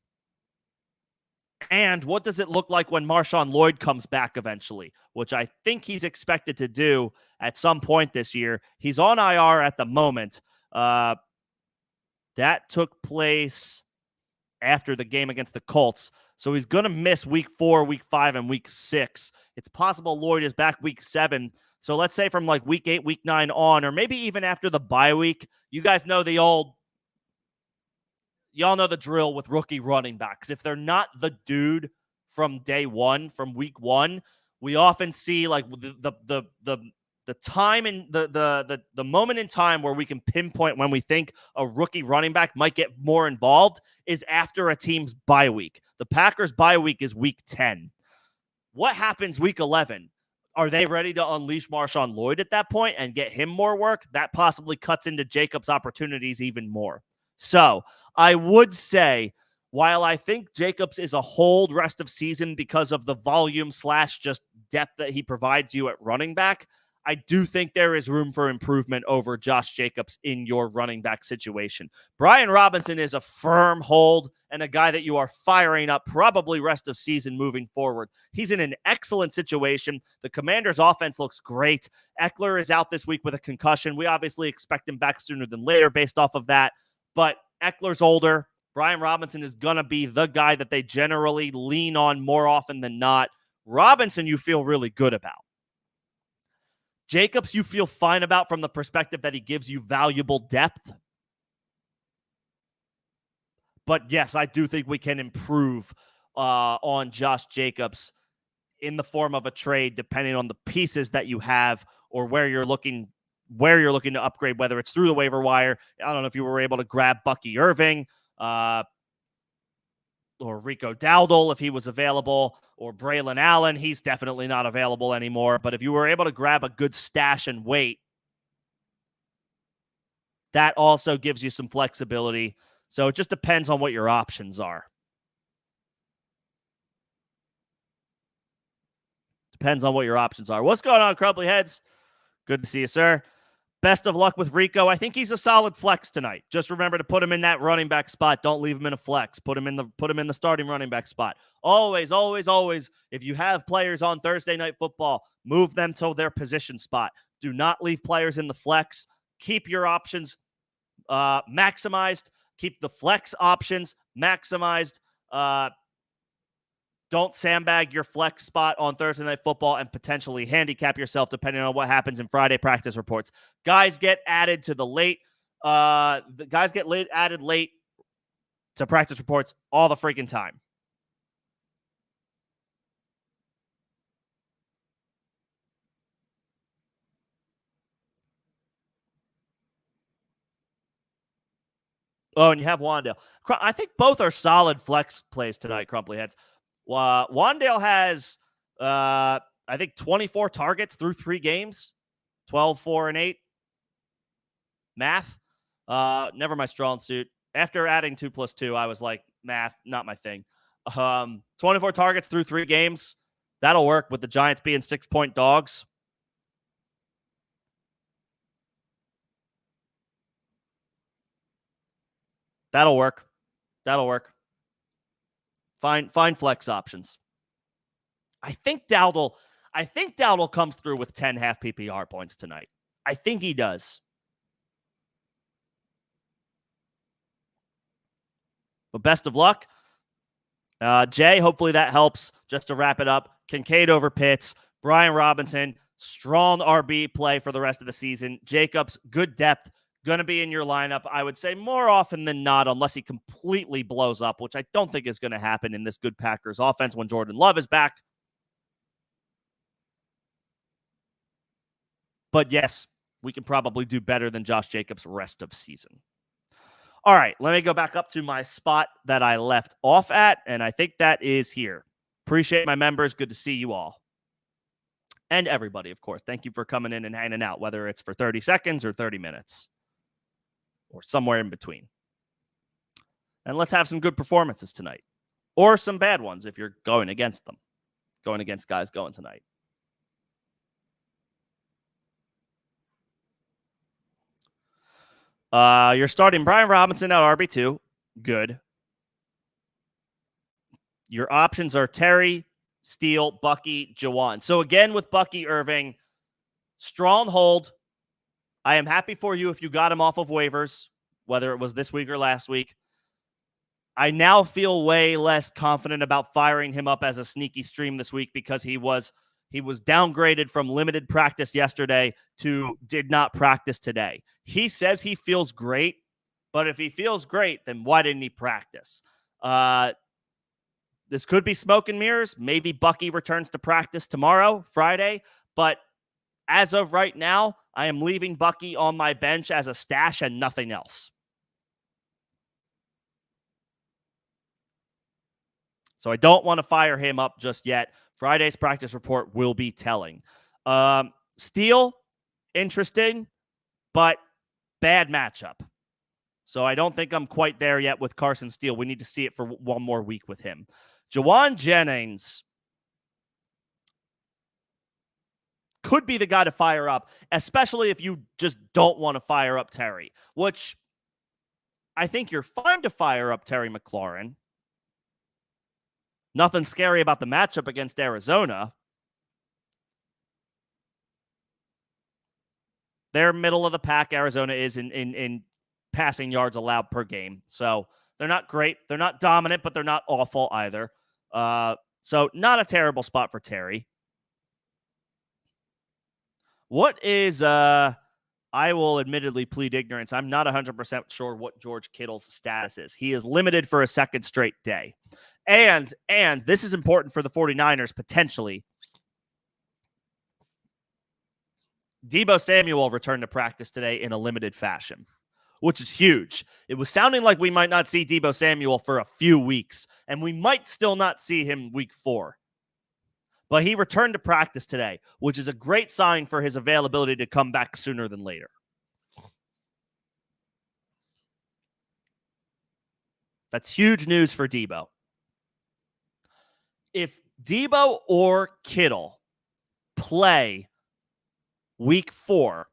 And what does it look like when Marshawn Lloyd comes back eventually, which I think he's expected to do at some point this year? He's on IR at the moment. That took place after the game against the Colts. So he's going to miss week 4, week 5, and week 6. It's possible Lloyd is back week 7. So let's say from like week 8, week 9 on, or maybe even after the bye week. You guys know y'all know the drill with rookie running backs. If they're not the dude from day 1, from week 1, we often see like the time and the moment in time where we can pinpoint when we think a rookie running back might get more involved is after a team's bye week. The Packers' bye week is week 10. What happens week 11? Are they ready to unleash Marshawn Lloyd at that point and get him more work? That possibly cuts into Jacobs' opportunities even more. So I would say, while I think Jacobs is a hold rest of season because of the volume / just depth that he provides you at running back, I do think there is room for improvement over Josh Jacobs in your running back situation. Brian Robinson is a firm hold and a guy that you are firing up probably rest of season moving forward. He's in an excellent situation. The Commanders' offense looks great. Eckler is out this week with a concussion. We obviously expect him back sooner than later based off of that. But Eckler's older. Brian Robinson is going to be the guy that they generally lean on more often than not. Robinson, you feel really good about. Jacobs, you feel fine about from the perspective that he gives you valuable depth. But yes, I do think we can improve on Josh Jacobs in the form of a trade, depending on the pieces that you have or where you're looking to upgrade, whether it's through the waiver wire. I don't know if you were able to grab Bucky Irving. Rico Dowdle if he was available, or Braylon Allen. He's definitely not available anymore. But if you were able to grab a good stash and wait, that also gives you some flexibility. So it just depends on what your options are. Depends on what your options are. What's going on, Crumbly Heads? Good to see you, sir. Best of luck with Rico. I think he's a solid flex tonight. Just remember to put him in that running back spot. Don't leave him in a flex. Put him in the starting running back spot. Always, always, always. If you have players on Thursday Night Football, move them to their position spot. Do not leave players in the flex. Keep your options maximized. Keep the flex options maximized. Don't sandbag your flex spot on Thursday Night Football and potentially handicap yourself depending on what happens in Friday practice reports. Guys get added to the late. The guys get added late to practice reports all the freaking time. Oh, and you have Wan'Dale. I think both are solid flex plays tonight, Crumply Heads. Wan'Dale has, I think, 24 targets through 3 games, 12, 4, and 8. Math, never my strong suit. After adding 2 plus 2, I was like, math, not my thing. 24 targets through 3 games. That'll work with the Giants being 6-point dogs. That'll work. Find flex options. I think Dowdle comes through with 10 half PPR points tonight. I think he does. But best of luck. Jay, hopefully that helps. Just to wrap it up, Kincaid over Pitts, Brian Robinson, strong RB play for the rest of the season. Jacobs, good depth, going to be in your lineup, I would say more often than not, unless he completely blows up, which I don't think is going to happen in this good Packers offense when Jordan Love is back. But yes, we can probably do better than Josh Jacobs rest of season. All right, let me go back up to my spot that I left off at, and I think that is here. Appreciate my members. Good to see you all. And everybody, of course. Thank you for coming in and hanging out, whether it's for 30 seconds or 30 minutes or somewhere in between. And let's have some good performances tonight, or some bad ones if you're going against them, going against guys going tonight. You're starting Brian Robinson at RB2. Good. Your options are Terry, Steele, Bucky, Jawan. So again, with Bucky Irving, strong hold. I am happy for you if you got him off of waivers, whether it was this week or last week. I now feel way less confident about firing him up as a sneaky stream this week because he was downgraded from limited practice yesterday to did not practice today. He says he feels great, but if he feels great, then why didn't he practice? This could be smoke and mirrors. Maybe Bucky returns to practice tomorrow, Friday, but as of right now, I am leaving Bucky on my bench as a stash and nothing else. So I don't want to fire him up just yet. Friday's practice report will be telling. Steele, interesting, but bad matchup. So I don't think I'm quite there yet with Carson Steele. We need to see it for one more week with him. Jawan Jennings could be the guy to fire up, especially if you just don't want to fire up Terry, which I think you're fine to fire up Terry McLaurin. Nothing scary about the matchup against Arizona. They're middle of the pack. Arizona is in passing yards allowed per game. So they're not great. They're not dominant, but they're not awful either. So not a terrible spot for Terry. What is, I will admittedly plead ignorance. I'm not 100% sure what George Kittle's status is. He is limited for a second straight day. And this is important for the 49ers potentially. Deebo Samuel returned to practice today in a limited fashion, which is huge. It was sounding like we might not see Deebo Samuel for a few weeks, and we might still not see him week 4. But he returned to practice today, which is a great sign for his availability to come back sooner than later. That's huge news for Deebo. If Deebo or Kittle play week 4,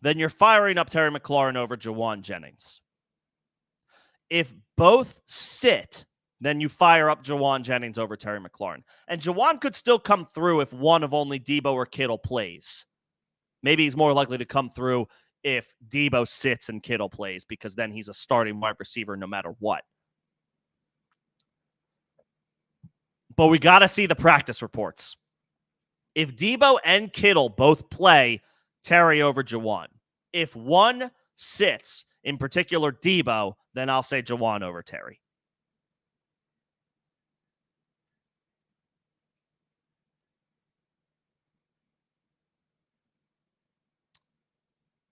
then you're firing up Terry McLaurin over Jawan Jennings. If both sit, then you fire up Jawan Jennings over Terry McLaurin. And Jawan could still come through if one of only Deebo or Kittle plays. Maybe he's more likely to come through if Deebo sits and Kittle plays, because then he's a starting wide receiver no matter what. But we got to see the practice reports. If Deebo and Kittle both play, Terry over Jawan. If one sits, in particular Deebo, then I'll say Jawan over Terry.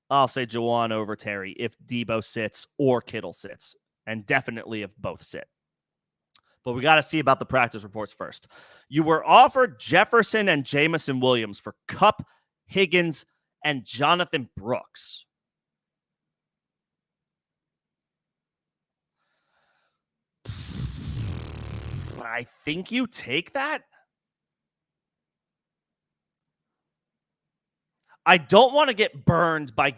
I'll say Jawan over Terry if Deebo sits or Kittle sits, and definitely if both sit. But we got to see about the practice reports first. You were offered Jefferson and Jamison Williams for Kupp, Higgins, and Jonathan Brooks. I think you take that. I don't want to get burned by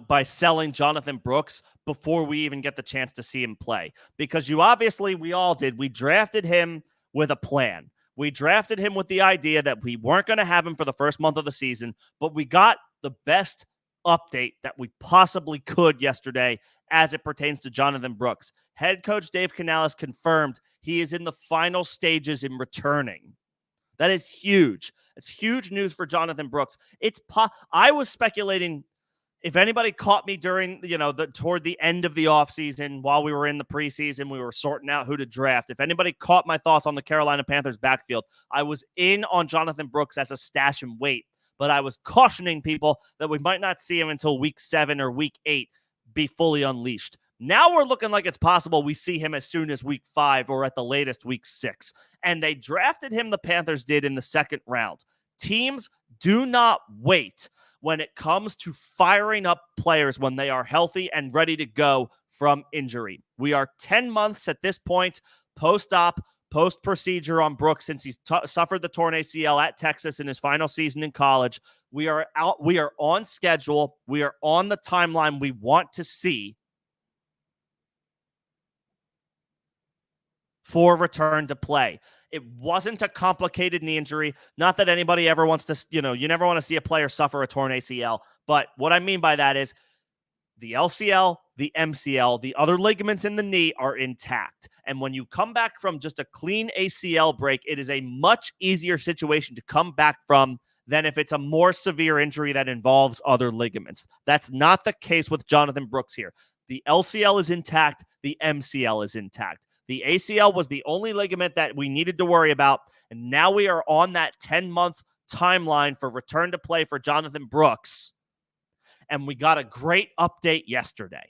by selling Jonathan Brooks before we even get the chance to see him play. Because we all did. We drafted him with a plan. We drafted him with the idea that we weren't going to have him for the first month of the season, but we got the best update that we possibly could yesterday as it pertains to Jonathan Brooks. Head coach Dave Canales confirmed he is in the final stages in returning. That is huge. It's huge news for Jonathan Brooks. I was speculating, if anybody caught me during, toward the end of the offseason while we were in the preseason, we were sorting out who to draft. If anybody caught my thoughts on the Carolina Panthers backfield, I was in on Jonathan Brooks as a stash and wait, but I was cautioning people that we might not see him until week 7 or week 8 be fully unleashed. Now we're looking like it's possible we see him as soon as week 5 or at the latest week 6. And they drafted him, the Panthers did, in the 2nd round. Teams do not wait when it comes to firing up players when they are healthy and ready to go from injury. We are 10 months at this point, post-op, post-procedure on Brooks since he's suffered the torn ACL at Texas in his final season in college. We are on schedule. We are on the timeline we want to see for return to play. It wasn't a complicated knee injury. Not that anybody ever wants to, you never want to see a player suffer a torn ACL. But what I mean by that is the LCL, the MCL, the other ligaments in the knee are intact. And when you come back from just a clean ACL break, it is a much easier situation to come back from than if it's a more severe injury that involves other ligaments. That's not the case with Jonathan Brooks here. The LCL is intact. The MCL is intact. The ACL was the only ligament that we needed to worry about, and now we are on that 10-month timeline for return to play for Jonathan Brooks, and we got a great update yesterday.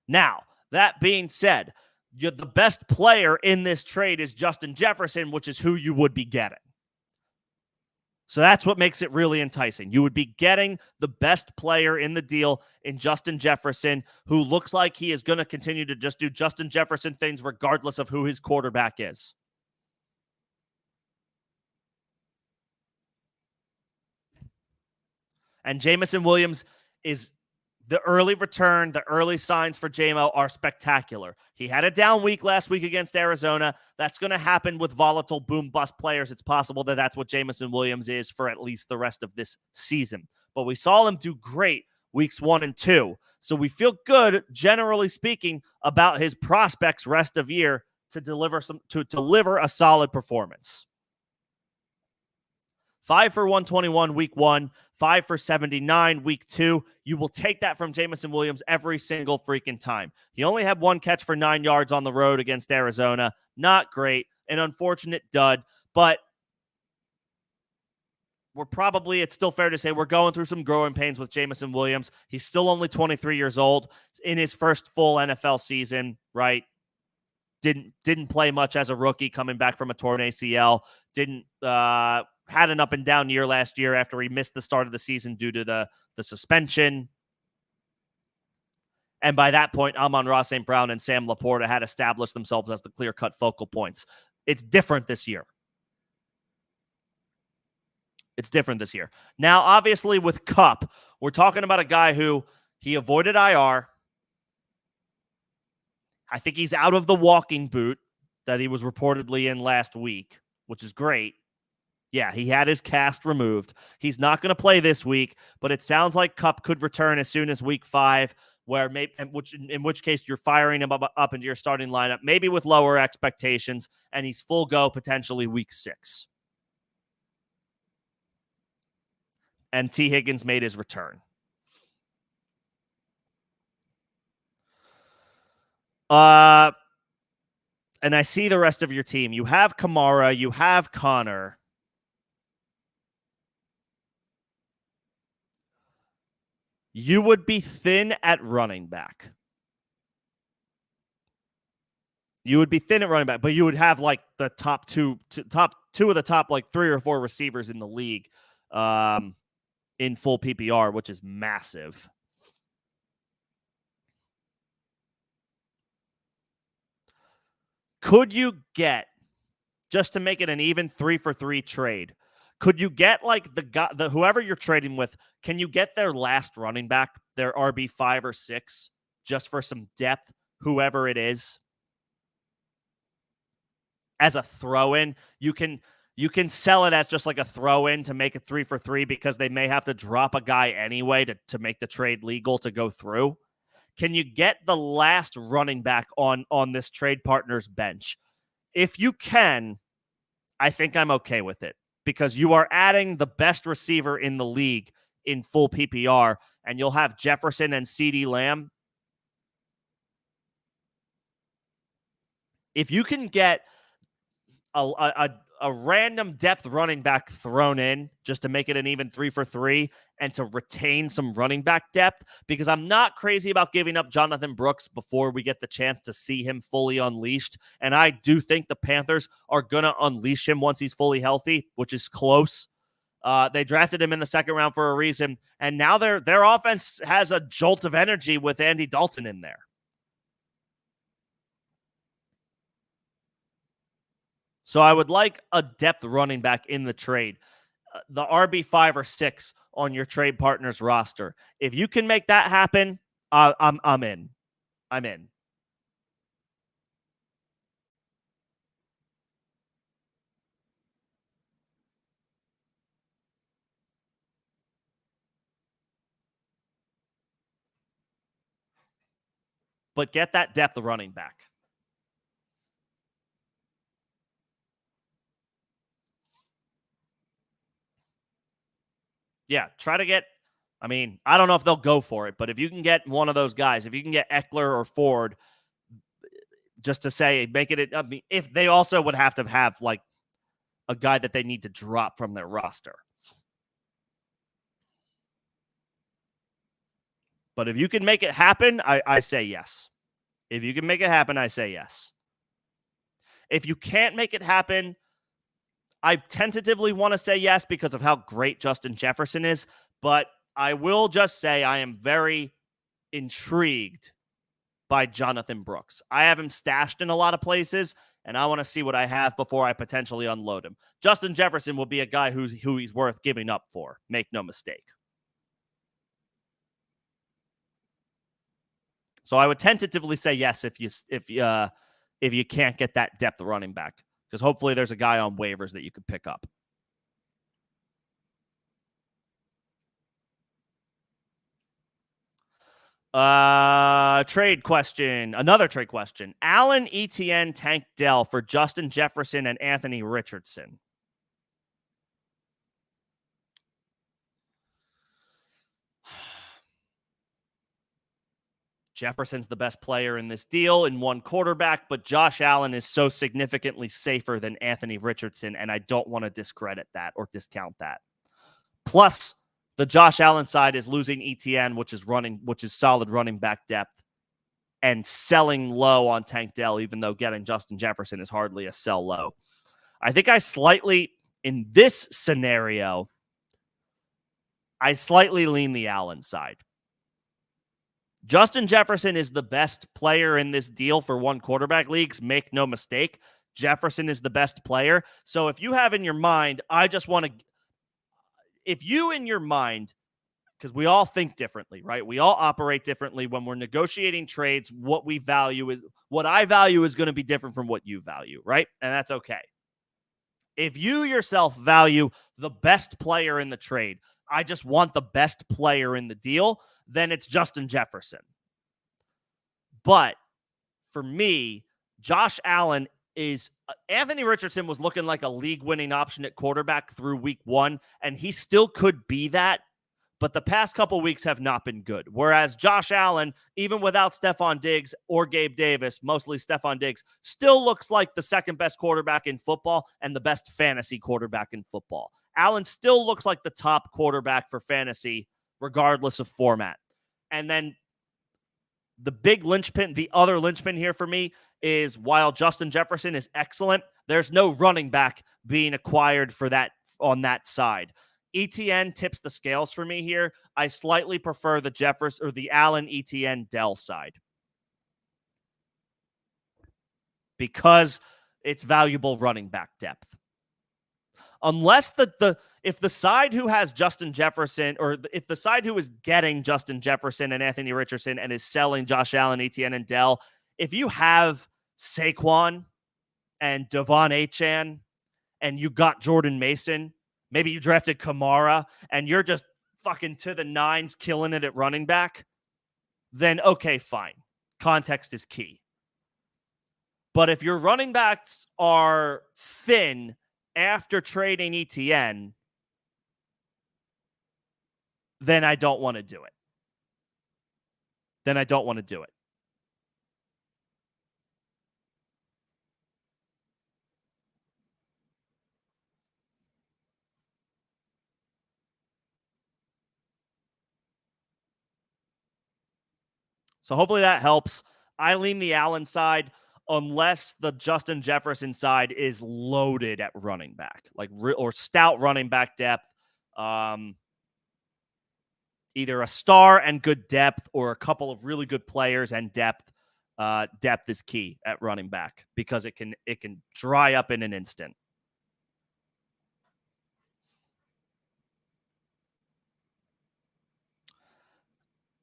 Now, that being said, the best player in this trade is Justin Jefferson, which is who you would be getting. So that's what makes it really enticing. You would be getting the best player in the deal in Justin Jefferson, who looks like he is going to continue to just do Justin Jefferson things regardless of who his quarterback is. And Jamison Williams is the early return, the early signs for JMO are spectacular. He had a down week last week against Arizona. That's going to happen with volatile boom-bust players. It's possible that that's what Jamison Williams is for at least the rest of this season. But we saw him do great weeks 1 and 2. So we feel good, generally speaking, about his prospects rest of year to deliver a solid performance. 5 for 121 week 1, 5 for 79 week 2. You will take that from Jamison Williams every single freaking time. He only had 1 catch for 9 yards on the road against Arizona. Not great. An unfortunate dud. But probably, it's still fair to say we're going through some growing pains with Jameson Williams. He's still only 23 years old in his first full NFL season, right? Didn't play much as a rookie coming back from a torn ACL. Had an up and down year last year after he missed the start of the season due to the suspension. And by that point, Amon-Ra St. Brown and Sam Laporta had established themselves as the clear-cut focal points. It's different this year. Now, obviously, with Kupp, we're talking about a guy who he avoided IR. I think he's out of the walking boot that he was reportedly in last week, which is great. Yeah, he had his cast removed. He's not going to play this week, but it sounds like Kupp could return as soon as week 5, in which case you're firing him up into your starting lineup, maybe with lower expectations, and he's full go potentially week 6. And T. Higgins made his return. And I see the rest of your team. You have Kamara, you have Connor. You would be thin at running back. But you would have like the top two of the top like 3 or 4 receivers in the league in full PPR, which is massive. Could you get, just to make it an even 3-for-3 trade, could you get like the whoever you're trading with, can you get their last running back, their RB 5 or 6, just for some depth, whoever it is, as a throw-in? You can sell it as just like a throw-in to make it 3-for-3 because they may have to drop a guy anyway to make the trade legal to go through. Can you get the last running back on this trade partner's bench? If you can, I think I'm okay with it, because you are adding the best receiver in the league in full PPR, and you'll have Jefferson and CeeDee Lamb. If you can get a random depth running back thrown in just to make it an even 3-for-3 and to retain some running back depth, because I'm not crazy about giving up Jonathan Brooks before we get the chance to see him fully unleashed. And I do think the Panthers are going to unleash him once he's fully healthy, which is close. They drafted him in the 2nd round for a reason, and now their offense has a jolt of energy with Andy Dalton in there. So I would like a depth running back in the trade, the RB 5 or 6 on your trade partner's roster. If you can make that happen, I'm in. I'm in. But get that depth running back. Yeah, try to get, I mean, I don't know if they'll go for it, but if you can get one of those guys, if you can get Eckler or Ford, just to say, make it, I mean, if they also would have to have like a guy that they need to drop from their roster. But if you can make it happen, I say yes. If you can make it happen, I say yes. If you can't make it happen, I tentatively want to say yes because of how great Justin Jefferson is, but I will just say I am very intrigued by Jonathan Brooks. I have him stashed in a lot of places, and I want to see what I have before I potentially unload him. Justin Jefferson will be a guy who he's worth giving up for. Make no mistake. So I would tentatively say yes if you can't get that depth running back, because hopefully there's a guy on waivers that you could pick up. Trade question. Another trade question. Allen Etienne, Tank Dell for Justin Jefferson and Anthony Richardson. Jefferson's the best player in this deal in one quarterback, but Josh Allen is so significantly safer than Anthony Richardson, and I don't want to discredit that or discount that. Plus, the Josh Allen side is losing ETN, which is solid running back depth, and selling low on Tank Dell, even though getting Justin Jefferson is hardly a sell low. I think in this scenario, I slightly lean the Allen side. Justin Jefferson is the best player in this deal for one quarterback leagues. Make no mistake. Jefferson is the best player. So if you have in your mind, if you in your mind, because we all think differently, right? We all operate differently when we're negotiating trades. What I value is going to be different from what you value, right? And that's okay. If you yourself value the best player in the trade, I just want the best player in the deal, then it's Justin Jefferson. But for me, Josh Allen Anthony Richardson was looking like a league-winning option at quarterback through week 1, and he still could be that, but the past couple weeks have not been good. Whereas Josh Allen, even without Stephon Diggs or Gabe Davis, mostly Stephon Diggs, still looks like the second best quarterback in football and the best fantasy quarterback in football. Allen still looks like the top quarterback for fantasy, regardless of format. And then the other linchpin here for me is while Justin Jefferson is excellent, there's no running back being acquired for that on that side. ETN tips the scales for me here. I slightly prefer the Allen ETN Dell side because it's valuable running back depth. Unless if the side who has Justin Jefferson, or if the side who is getting Justin Jefferson and Anthony Richardson and is selling Josh Allen, ETN, and Dell, if you have Saquon and Devon Achane and you got Jordan Mason, maybe you drafted Kamara and you're just fucking to the nines killing it at running back, then okay, fine. Context is key. But if your running backs are thin after trading ETN, then I don't want to do it. So hopefully that helps. I lean the Allen side unless the Justin Jefferson side is loaded at running back, or stout running back depth. Either a star and good depth or a couple of really good players and depth. Depth is key at running back because it can dry up in an instant.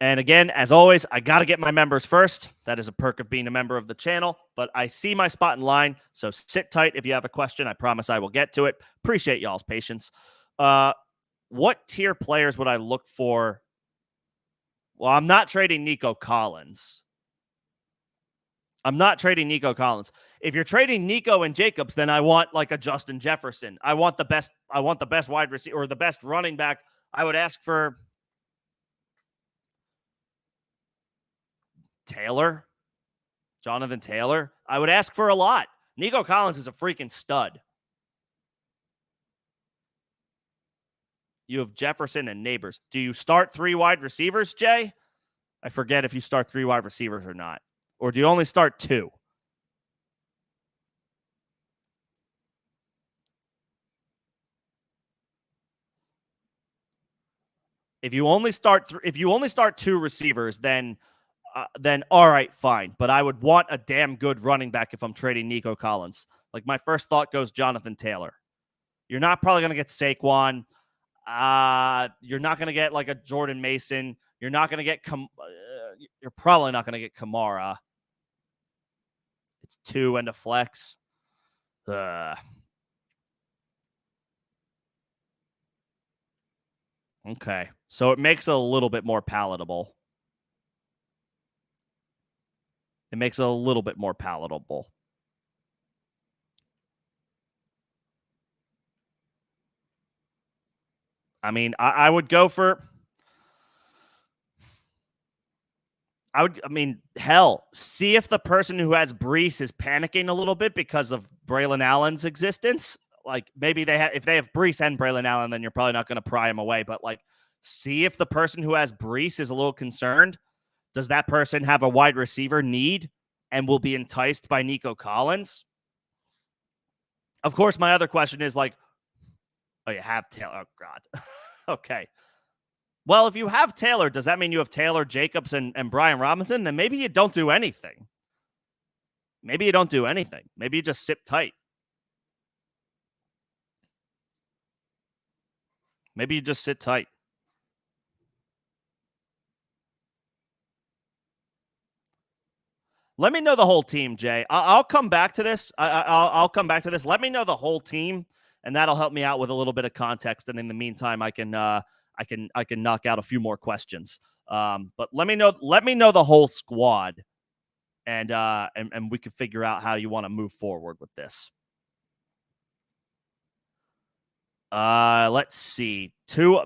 And again, as always, I got to get my members first. That is a perk of being a member of the channel, but I see my spot in line, so sit tight if you have a question. I promise I will get to it. Appreciate y'all's patience. What tier players would I look for? Well, I'm not trading Nico Collins. If you're trading Nico and Jacobs, then I want like a Justin Jefferson. I want the best wide receiver or the best running back. I would ask for Jonathan Taylor. I would ask for a lot. Nico Collins is a freaking stud. You have Jefferson and Neighbors. Do you start 3 wide receivers, Jay? I forget if you start 3 wide receivers or not. Or do you only start 2? If you only start 2 receivers, then all right, fine. But I would want a damn good running back if I'm trading Nico Collins. Like, my first thought goes Jonathan Taylor. You're not probably going to get Saquon. You're not going to get like a Jordan Mason. You're not going to get you're probably not going to get Kamara. It's 2 and a flex. Okay. So it makes it a little bit more palatable. I mean, I would go for... hell, see if the person who has Breece is panicking a little bit because of Braylon Allen's existence. like maybe if they have Breece and Braylon Allen, then you're probably not going to pry him away. But like, see if the person who has Breece is a little concerned. Does that person have a wide receiver need and will be enticed by Nico Collins? Of course, my other question is like, oh, you have Taylor. Oh, God. Okay. Well, if you have Taylor, does that mean you have Taylor, Jacobs, and Brian Robinson? Then maybe you don't do anything. Maybe you don't do anything. Maybe you just sit tight. Maybe you just sit tight. Let me know the whole team, Jay. I'll come back to this. I'll come back to this. Let me know the whole team, and that'll help me out with a little bit of context. And in the meantime, I can knock out a few more questions. But let me know the whole squad, and we can figure out how you want to move forward with this. Let's see.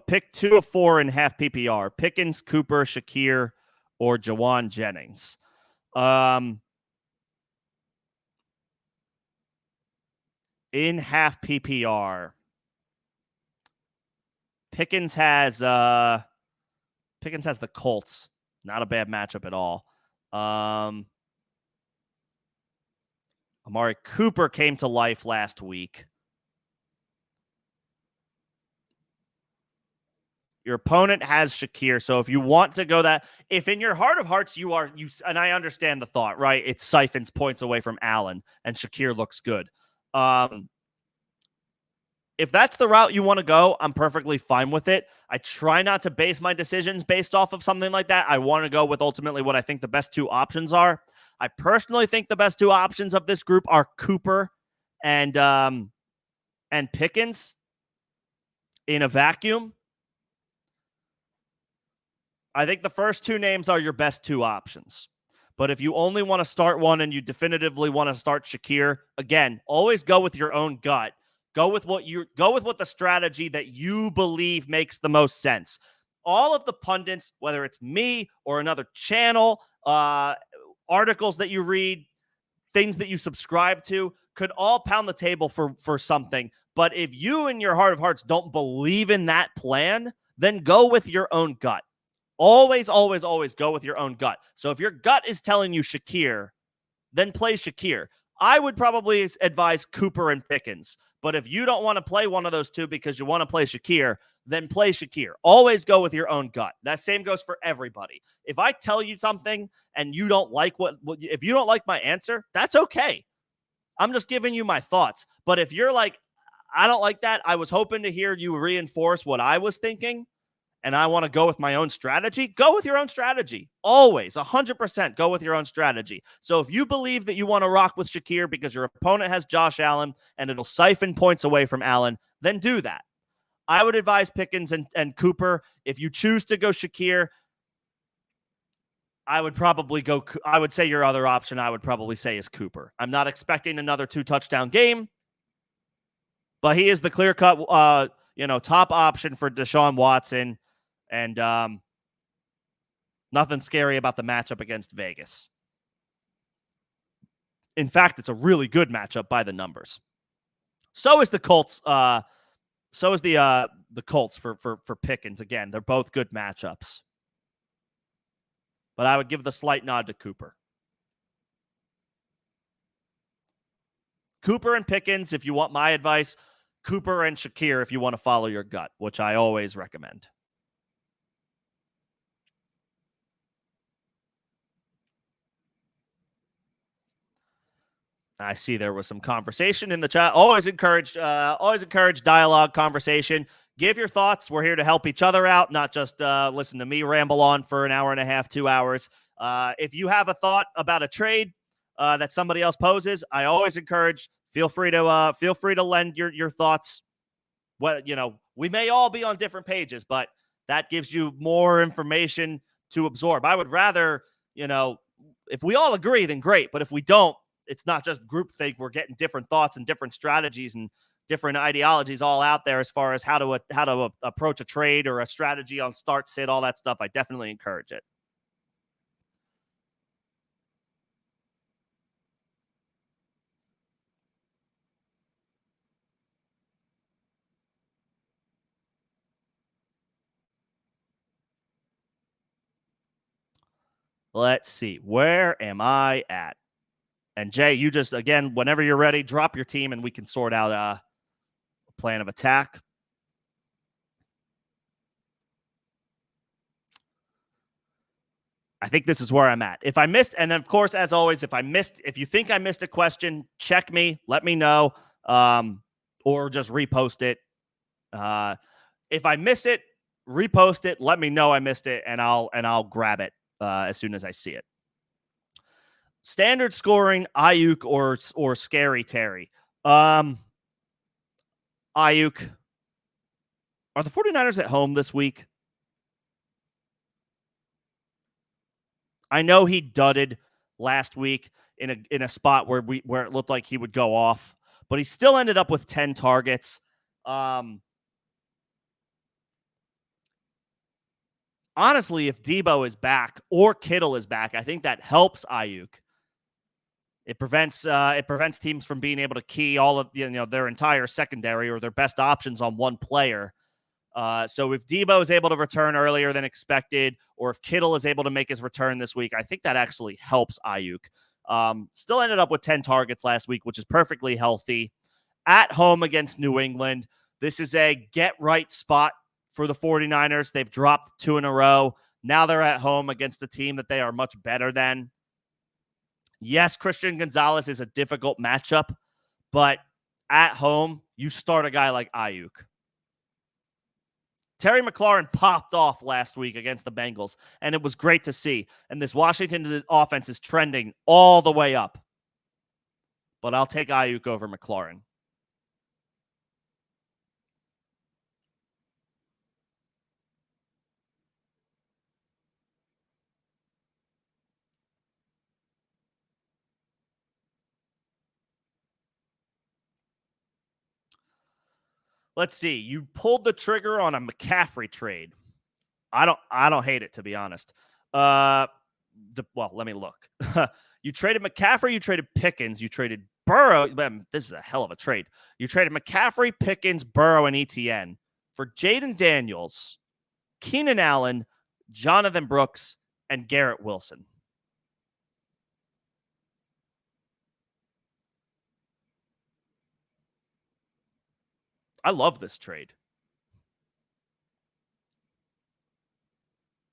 Pick 2 of 4 in half PPR. Pickens, Cooper, Shakir, or Jawan Jennings. In half PPR, Pickens has the Colts. Not a bad matchup at all. Amari Cooper came to life last week. Your opponent has Shakir, so if you want to go if in your heart of hearts and I understand the thought, right? It siphons points away from Allen, and Shakir looks good. If that's the route you want to go, I'm perfectly fine with it. I try not to base my decisions based off of something like that. I want to go with ultimately what I think the best 2 options are. I personally think the best 2 options of this group are Cooper and Pickens in a vacuum. I think the first 2 names are your best 2 options. But if you only want to start one and you definitively want to start Shakir, again, always go with your own gut. Go with what the strategy that you believe makes the most sense. All of the pundits, whether it's me or another channel, articles that you read, things that you subscribe to, could all pound the table for something. But if you in your heart of hearts don't believe in that plan, then go with your own gut. Always, always, always go with your own gut. So if your gut is telling you Shakir, then play Shakir. I would probably advise Cooper and Pickens. But if you don't want to play one of those 2 because you want to play Shakir, then play Shakir. Always go with your own gut. That same goes for everybody. If I tell you something and you don't like if you don't like my answer, that's okay. I'm just giving you my thoughts. But if you're like, I don't like that, I was hoping to hear you reinforce what I was thinking, and I want to go with my own strategy, go with your own strategy. Always, 100% go with your own strategy. So if you believe that you want to rock with Shakir because your opponent has Josh Allen and it'll siphon points away from Allen, then do that. I would advise Pickens and Cooper. If you choose to go Shakir, I would say your other option I would probably say is Cooper. I'm not expecting another 2-touchdown game, but he is the clear-cut top option for Deshaun Watson. And nothing scary about the matchup against Vegas. In fact, it's a really good matchup by the numbers. So is the Colts. So is the Colts for Pickens. Again, they're both good matchups. But I would give the slight nod to Cooper. Cooper and Pickens, if you want my advice. Cooper and Shakir, if you want to follow your gut, which I always recommend. I see there was some conversation in the chat. Always encourage dialogue, conversation. Give your thoughts. We're here to help each other out, not just listen to me ramble on for an hour and a half, 2 hours. If you have a thought about a trade that somebody else poses, I always encourage. Feel free to lend your thoughts. Well, we may all be on different pages, but that gives you more information to absorb. I would rather, if we all agree, then great. But if we don't, it's not just groupthink. We're getting different thoughts and different strategies and different ideologies all out there as far as how to approach a trade or a strategy on start, sit, all that stuff. I definitely encourage it. Let's see. Where am I at? And Jay, you just, again, whenever you're ready, drop your team and we can sort out a plan of attack. I think this is where I'm at. If I missed, and then of course, as always, if you think I missed a question, check me, let me know, or just repost it. If I miss it, repost it, let me know I missed it, and I'll grab it as soon as I see it. Standard scoring, Ayuk or Scary Terry. Ayuk. Are the 49ers at home this week? I know he dudded last week in a spot where it looked like he would go off, but he still ended up with 10 targets. Honestly, if Debo is back or Kittle is back, I think that helps Ayuk. It prevents teams from being able to key all of their entire secondary or their best options on one player. So if Debo is able to return earlier than expected, or if Kittle is able to make his return this week, I think that actually helps Ayuk. Still ended up with 10 targets last week, which is perfectly healthy. At home against New England, this is a get-right spot for the 49ers. They've dropped 2 in a row. Now they're at home against a team that they are much better than. Yes, Christian Gonzalez is a difficult matchup, but at home, you start a guy like Ayuk. Terry McLaurin popped off last week against the Bengals, and it was great to see. And this Washington offense is trending all the way up. But I'll take Ayuk over McLaurin. Let's see. You pulled the trigger on a McCaffrey trade. I don't hate it, to be honest. Well, let me look. You traded McCaffrey, you traded Pickens, you traded Burrow. This is a hell of a trade. You traded McCaffrey, Pickens, Burrow, and ETN for Jaden Daniels, Keenan Allen, Jonathan Brooks, and Garrett Wilson. I love this trade.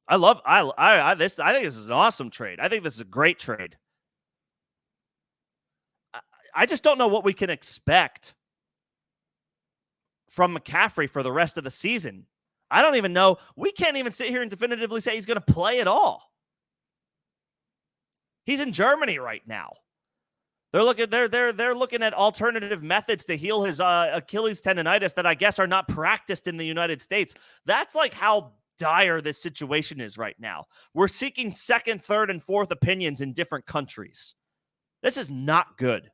I think this is an awesome trade. I think this is a great trade. I just don't know what we can expect from McCaffrey for the rest of the season. I don't even know. We can't even sit here and definitively say he's going to play at all. He's in Germany right now. They're looking at alternative methods to heal his Achilles tendonitis that I guess are not practiced in the United States. That's like how dire this situation is right now. We're seeking second, third, and fourth opinions in different countries. This is not good.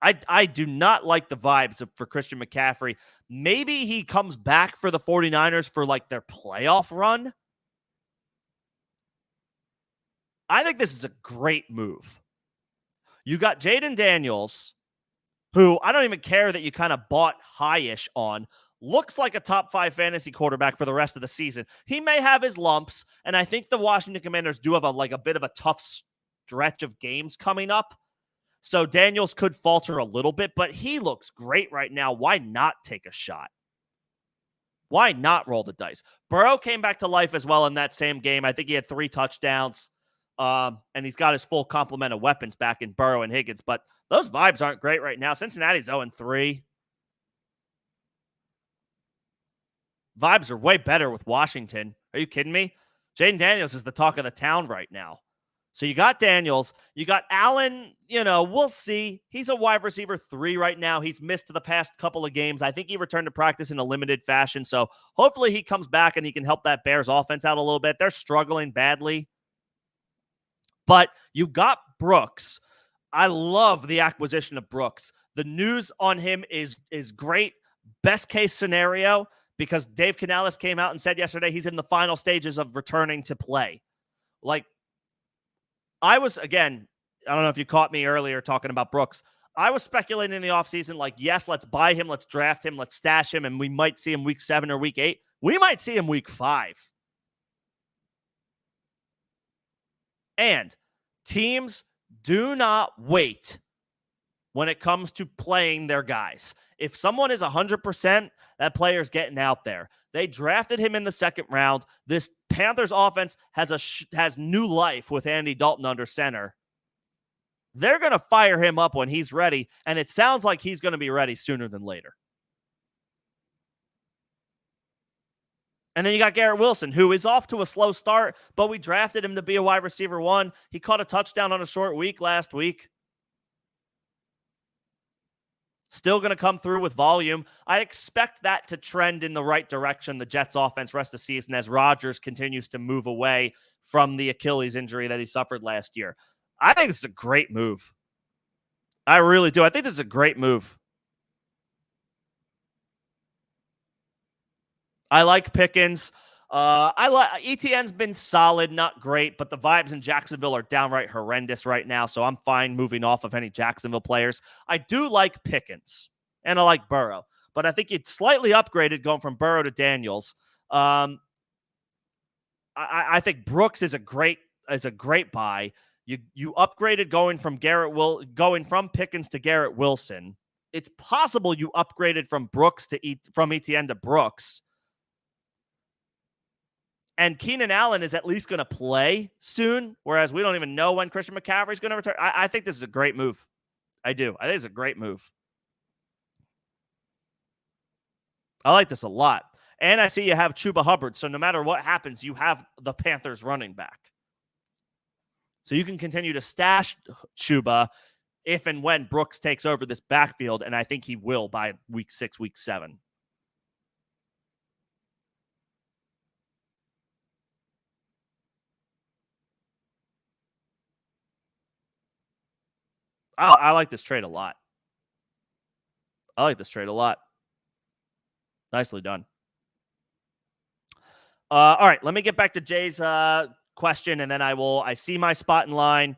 I do not like the vibes for Christian McCaffrey. Maybe he comes back for the 49ers for like their playoff run. I think this is a great move. You got Jaden Daniels, who I don't even care that you kind of bought high-ish on. Looks like a top 5 fantasy quarterback for the rest of the season. He may have his lumps, and I think the Washington Commanders do have a bit of a tough stretch of games coming up. So Daniels could falter a little bit, but he looks great right now. Why not take a shot? Why not roll the dice? Burrow came back to life as well in that same game. I think he had 3 touchdowns, and he's got his full complement of weapons back in Burrow and Higgins, but those vibes aren't great right now. Cincinnati's 0-3. Vibes are way better with Washington. Are you kidding me? Jaden Daniels is the talk of the town right now. So you got Daniels. You got Allen. We'll see. He's a wide receiver 3 right now. He's missed the past couple of games. I think he returned to practice in a limited fashion. So hopefully he comes back and he can help that Bears offense out a little bit. They're struggling badly. But you got Brooks. I love the acquisition of Brooks. The news on him is great. Best case scenario, because Dave Canales came out and said yesterday he's in the final stages of returning to play. I don't know if you caught me earlier talking about Brooks. I was speculating in the offseason, yes, let's buy him, let's draft him, let's stash him, and we might see him week 7 or week 8. We might see him week 5. And teams do not wait when it comes to playing their guys. If someone is 100%, that player's getting out there. They drafted him in the second round. This Panthers offense has new life with Andy Dalton under center. They're going to fire him up when he's ready, and it sounds like he's going to be ready sooner than later. And then you got Garrett Wilson, who is off to a slow start, but we drafted him to be a wide receiver 1. He caught a touchdown on a short week last week. Still going to come through with volume. I expect that to trend in the right direction, the Jets offense rest of the season, as Rodgers continues to move away from the Achilles injury that he suffered last year. I think it's a great move. I really do. I think this is a great move. I like Pickens. ETN's been solid, not great, but the vibes in Jacksonville are downright horrendous right now, so I'm fine moving off of any Jacksonville players. I do like Pickens, and I like Burrow, but I think it's slightly upgraded going from Burrow to Daniels. I think Brooks is a great buy. You upgraded going from Pickens to Garrett Wilson. It's possible you upgraded from ETN to Brooks. And Keenan Allen is at least going to play soon, whereas we don't even know when Christian McCaffrey is going to return. I think this is a great move. I do. I think it's a great move. I like this a lot. And I see you have Chuba Hubbard, so no matter what happens, you have the Panthers running back. So you can continue to stash Chuba if and when Brooks takes over this backfield, and I think he will by week 6, week 7. I like this trade a lot. Nicely done. All right, let me get back to Jay's question, and then I see my spot in line.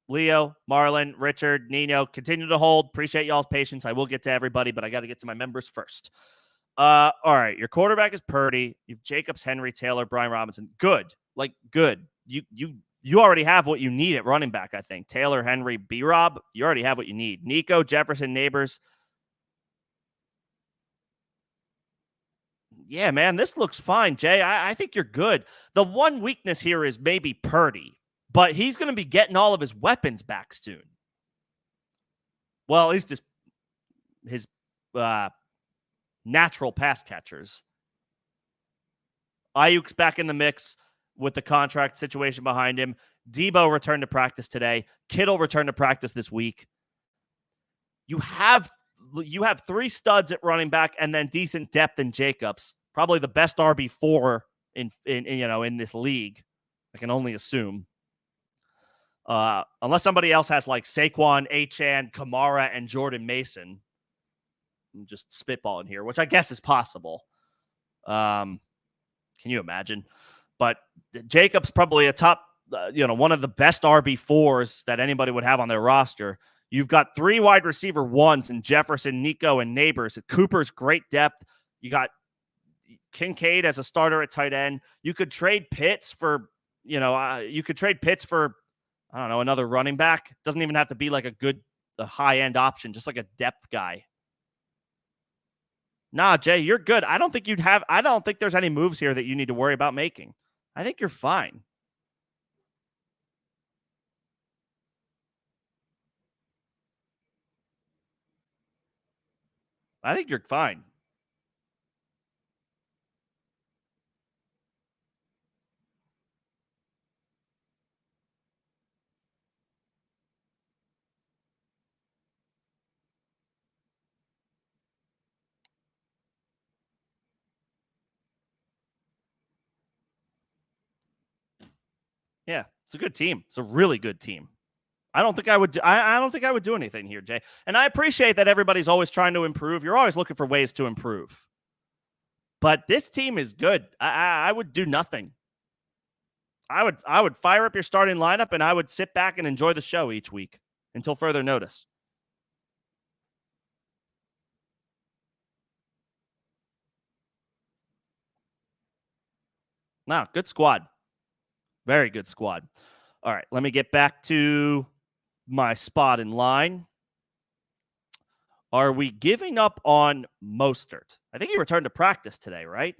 Leo, Marlon, Richard, Nino, continue to hold. Appreciate y'all's patience. I will get to everybody, but I got to get to my members first. All right, your quarterback is Purdy. You've Jacobs, Henry, Taylor, Brian Robinson. Good. Good. You already have what you need at running back, I think. Taylor, Henry, B-Rob, you already have what you need. Nico, Jefferson, Neighbors. Yeah, man, this looks fine, Jay. I think you're good. The one weakness here is maybe Purdy, but he's going to be getting all of his weapons back soon. Well, at least his natural pass catchers. Ayuk's back in the mix with the contract situation behind him. Debo returned to practice today. Kittle returned to practice this week. You have 3 studs at running back and then decent depth in Jacobs. Probably the best RB4 in this league. I can only assume. Unless somebody else has like Saquon, Achane, Kamara, and Jordan Mason. I'm just spitballing here, which I guess is possible. Can you imagine? But Jacobs probably a top, one of the best RB4s that anybody would have on their roster. You've got 3 wide receiver 1s in Jefferson, Nico, and Neighbors. Cooper's great depth. You got Kincaid as a starter at tight end. You could trade Pitts for, I don't know, another running back. Doesn't even have to be like a high-end option, just like a depth guy. Nah, Jay, you're good. I don't think there's any moves here that you need to worry about making. I think you're fine. I think you're fine. Yeah, it's a good team. It's a really good team. I don't think I would do anything here, Jay. And I appreciate that everybody's always trying to improve. You're always looking for ways to improve. But this team is good. I would do nothing. I would fire up your starting lineup and I would sit back and enjoy the show each week until further notice. Nah, good squad. Very good squad. All right, let me get back to my spot in line. Are we giving up on Mostert? I think he returned to practice today, right?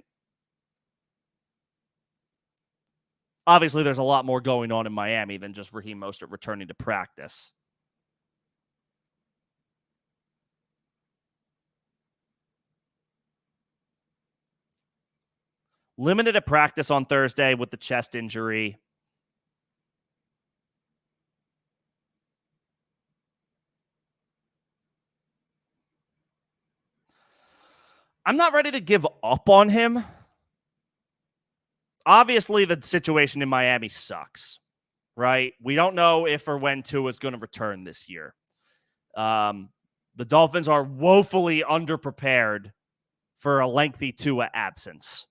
Obviously, there's a lot more going on in Miami than just Raheem Mostert returning to practice. Limited at practice on Thursday with the chest injury. I'm not ready to give up on him. Obviously, the situation in Miami sucks, right? We don't know if or when Tua is going to return this year. The Dolphins are woefully underprepared for a lengthy Tua absence.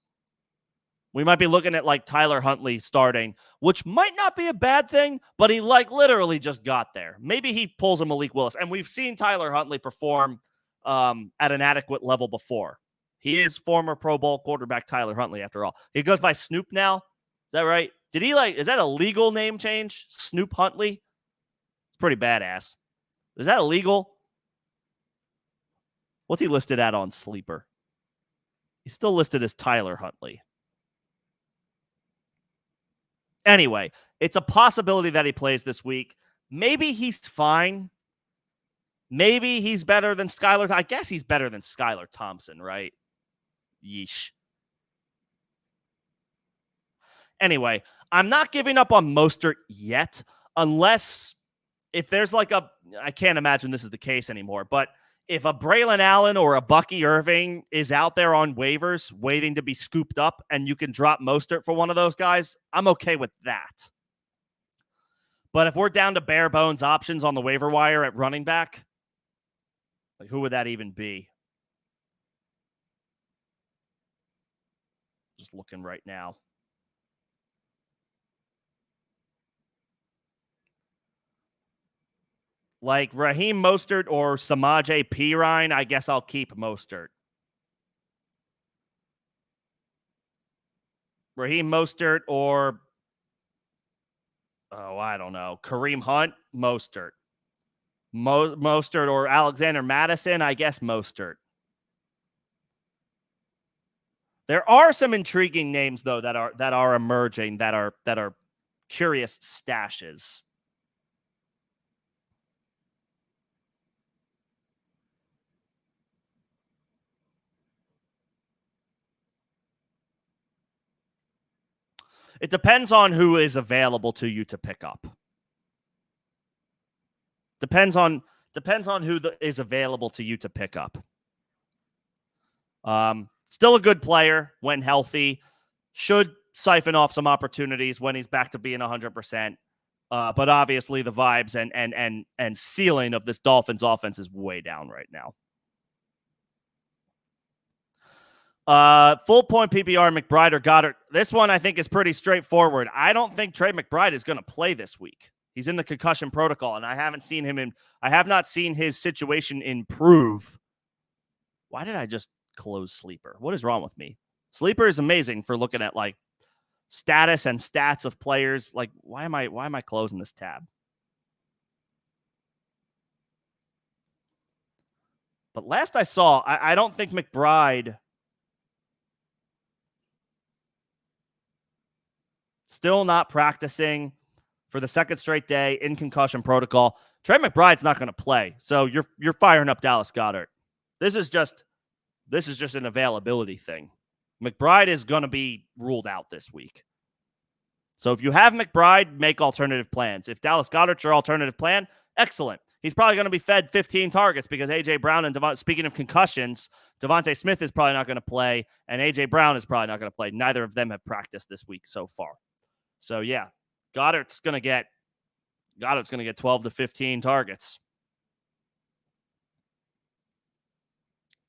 We might be looking at like Tyler Huntley starting, which might not be a bad thing, but he like literally just got there. Maybe he pulls a Malik Willis. And we've seen Tyler Huntley perform at an adequate level before. He is former Pro Bowl quarterback Tyler Huntley, after all. He goes by Snoop now. Is that right? Is that a legal name change? Snoop Huntley? It's pretty badass. Is that illegal? What's he listed at on Sleeper? He's still listed as Tyler Huntley. Anyway, it's a possibility that he plays this week. Maybe he's fine. Maybe he's better than Skylar. I guess he's better than Skylar Thompson, right? Yeesh. Anyway, I'm not giving up on Mostert yet, unless if there's like I can't imagine this is the case anymore, but if a Braylon Allen or a Bucky Irving is out there on waivers waiting to be scooped up and you can drop Mostert for one of those guys, I'm okay with that. But if we're down to bare bones options on the waiver wire at running back, like who would that even be? Just looking right now. Like Raheem Mostert or Samaje Perine, I guess I'll keep Mostert. Raheem Mostert or, I don't know, Kareem Hunt, Mostert. Mostert or Alexander Madison, I guess Mostert. There are some intriguing names though that are emerging that are curious stashes. It depends on who is available to you to pick up. Depends on who is available to you to pick up. Still a good player when healthy. Should siphon off some opportunities when he's back to being 100%. But obviously the vibes and ceiling of this Dolphins offense is way down right now. Full point PPR, McBride or Goddard. This one I think is pretty straightforward. I don't think Trey McBride is going to play this week. He's in the concussion protocol, and I have not seen his situation improve. Why did I just close Sleeper? What is wrong with me? Sleeper is amazing for looking at like status and stats of players. Like, why am I closing this tab? But last I saw, I don't think McBride. Still not practicing for the second straight day in concussion protocol. Trey McBride's not going to play, so you're firing up Dallas Goedert. This is just an availability thing. McBride is going to be ruled out this week. So if you have McBride, make alternative plans. If Dallas Goedert's your alternative plan, excellent. He's probably going to be fed 15 targets because A.J. Brown and speaking of concussions, Devontae Smith is probably not going to play, and A.J. Brown is probably not going to play. Neither of them have practiced this week so far. So, yeah, Goddard's going to get 12 to 15 targets.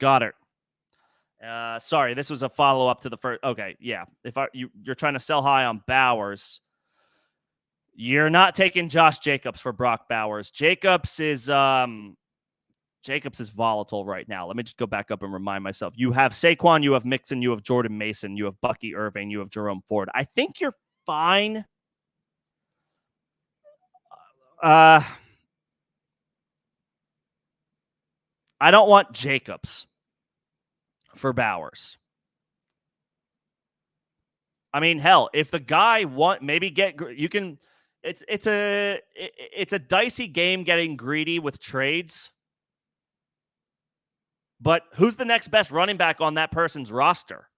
Goddard. Sorry, this was a follow-up to the first. Okay, yeah. If you're trying to sell high on Bowers, you're not taking Josh Jacobs for Brock Bowers. Jacobs is volatile right now. Let me just go back up and remind myself. You have Saquon, you have Mixon, you have Jordan Mason, you have Bucky Irving, you have Jerome Ford. I think you're fine I don't want Jacobs for Bowers. I mean, hell, if the guy you can. It's a dicey game getting greedy with trades. But who's the next best running back on that person's roster?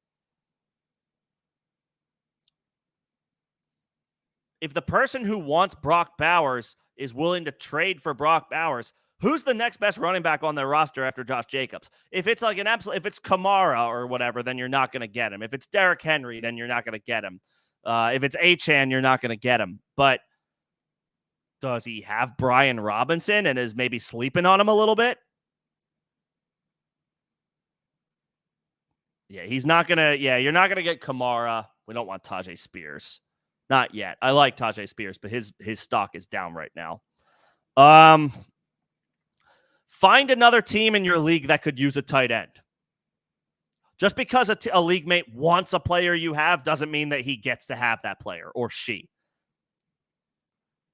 If the person who wants Brock Bowers is willing to trade for Brock Bowers, who's the next best running back on their roster after Josh Jacobs? If it's like if it's Kamara or whatever, then you're not going to get him. If it's Derrick Henry, then you're not going to get him. If it's Achane, you're not going to get him. But does he have Brian Robinson and is maybe sleeping on him a little bit? Yeah, he's not going to. Yeah, you're not going to get Kamara. We don't want Tajay Spears. Not yet. I like Tajay Spears, but his stock is down right now. Find another team in your league that could use a tight end. Just because a league mate wants a player you have doesn't mean that he gets to have that player or she.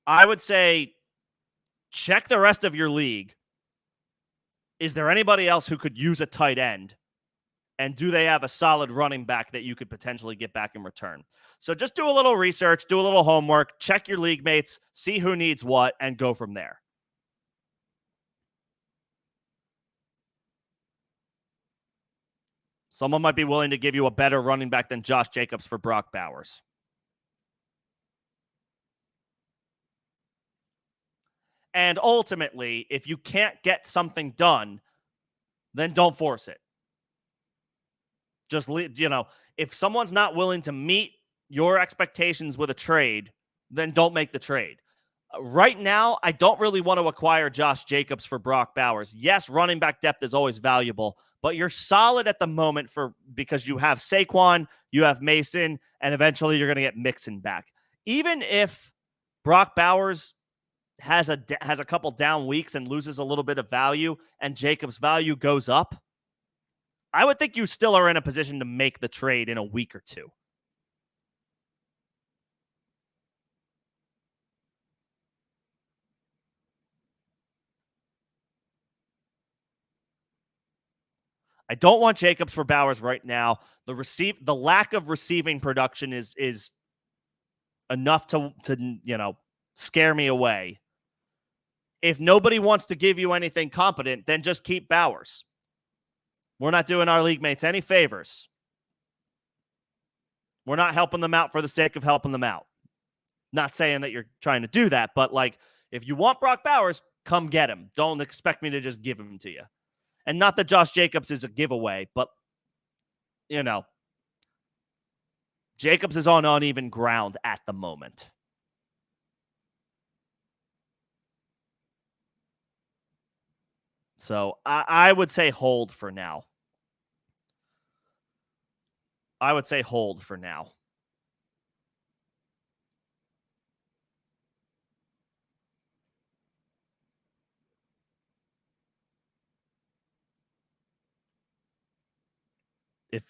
I would say check the rest of your league. Is there anybody else who could use a tight end? And do they have a solid running back that you could potentially get back in return? So just do a little research, do a little homework, check your league mates, see who needs what, and go from there. Someone might be willing to give you a better running back than Josh Jacobs for Brock Bowers. And ultimately, if you can't get something done, then don't force it. Just, if someone's not willing to meet your expectations with a trade, then don't make the trade. Right now, I don't really want to acquire Josh Jacobs for Brock Bowers. Yes, running back depth is always valuable, but you're solid at the moment because you have Saquon, you have Mason, and eventually you're going to get Mixon back. Even if Brock Bowers has a couple down weeks and loses a little bit of value and Jacobs' value goes up, I would think you still are in a position to make the trade in a week or two. I don't want Jacobs for Bowers right now. The lack of receiving production is enough to scare me away. If nobody wants to give you anything competent, then just keep Bowers. We're not doing our league mates any favors. We're not helping them out for the sake of helping them out. Not saying that you're trying to do that, but if you want Brock Bowers, come get him. Don't expect me to just give him to you. And not that Josh Jacobs is a giveaway, but, Jacobs is on uneven ground at the moment. So I would say hold for now.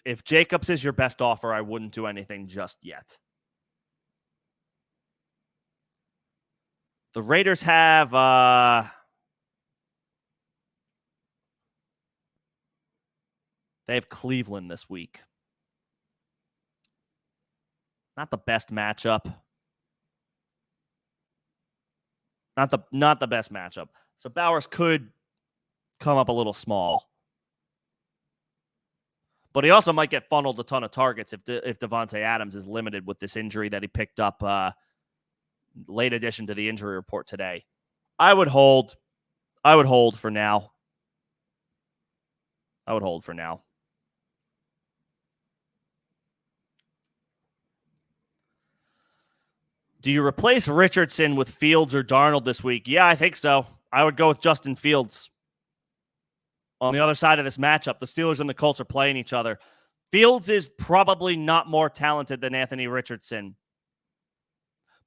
If Jacobs is your best offer, I wouldn't do anything just yet. The Raiders have they have Cleveland this week. Not the best matchup. Not the best matchup. So Bowers could come up a little small. But he also might get funneled a ton of targets if Devontae Adams is limited with this injury that he picked up late addition to the injury report today. I would hold for now. Do you replace Richardson with Fields or Darnold this week? Yeah, I think so. I would go with Justin Fields. On the other side of this matchup, the Steelers and the Colts are playing each other. Fields is probably not more talented than Anthony Richardson.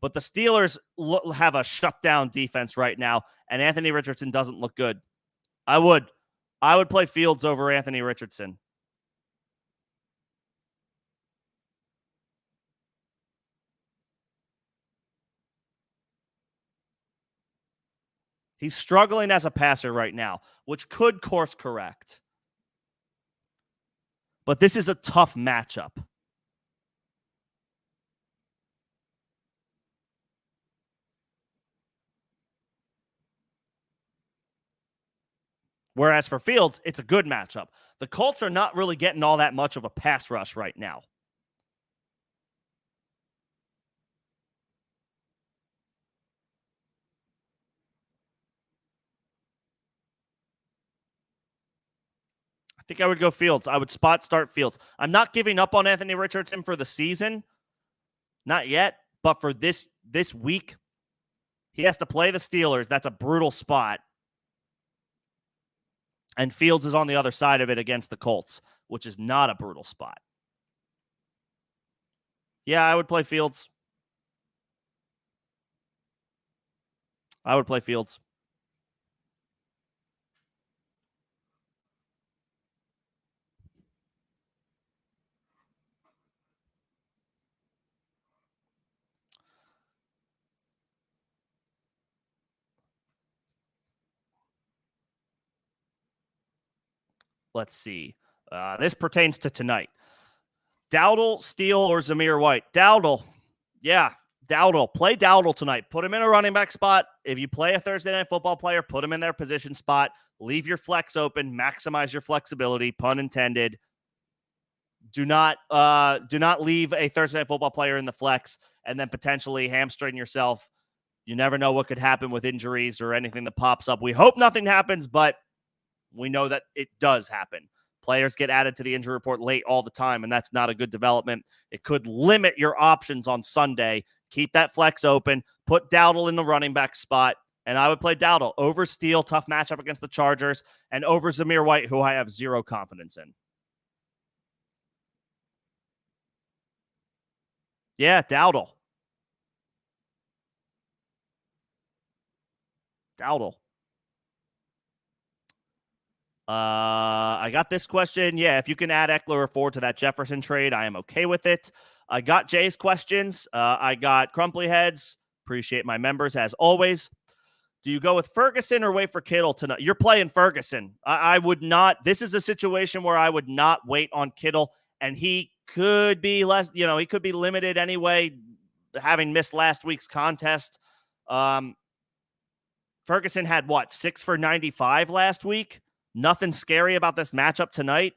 But the Steelers have a shutdown defense right now, and Anthony Richardson doesn't look good. I would play Fields over Anthony Richardson. He's struggling as a passer right now, which could course correct. But this is a tough matchup. Whereas for Fields, it's a good matchup. The Colts are not really getting all that much of a pass rush right now. I think I would go Fields. I would spot start Fields. I'm not giving up on Anthony Richardson for the season. Not yet. But for this week, he has to play the Steelers. That's a brutal spot. And Fields is on the other side of it against the Colts, which is not a brutal spot. Yeah, I would play Fields. I would play Fields. Let's see. This pertains to tonight. Dowdle, Steele, or Zamir White? Dowdle. Yeah, Dowdle. Play Dowdle tonight. Put him in a running back spot. If you play a Thursday Night Football player, put him in their position spot. Leave your flex open. Maximize your flexibility. Pun intended. Do not leave a Thursday Night Football player in the flex and then potentially hamstring yourself. You never know what could happen with injuries or anything that pops up. We hope nothing happens, but we know that it does happen. Players get added to the injury report late all the time, and that's not a good development. It could limit your options on Sunday. Keep that flex open. Put Dowdle in the running back spot, and I would play Dowdle over Steele, tough matchup against the Chargers, and over Zamir White, who I have zero confidence in. Yeah, Dowdle. Dowdle. I got this question. Yeah, if you can add Eckler or Ford to that Jefferson trade, I am okay with it. I got Jay's questions. I got Crumply Heads. Appreciate my members as always. Do you go with Ferguson or wait for Kittle tonight? You're playing Ferguson. I would not. This is a situation where I would not wait on Kittle, and he could be less. He could be limited anyway, having missed last week's contest. Ferguson had 6 for 95 last week. Nothing scary about this matchup tonight.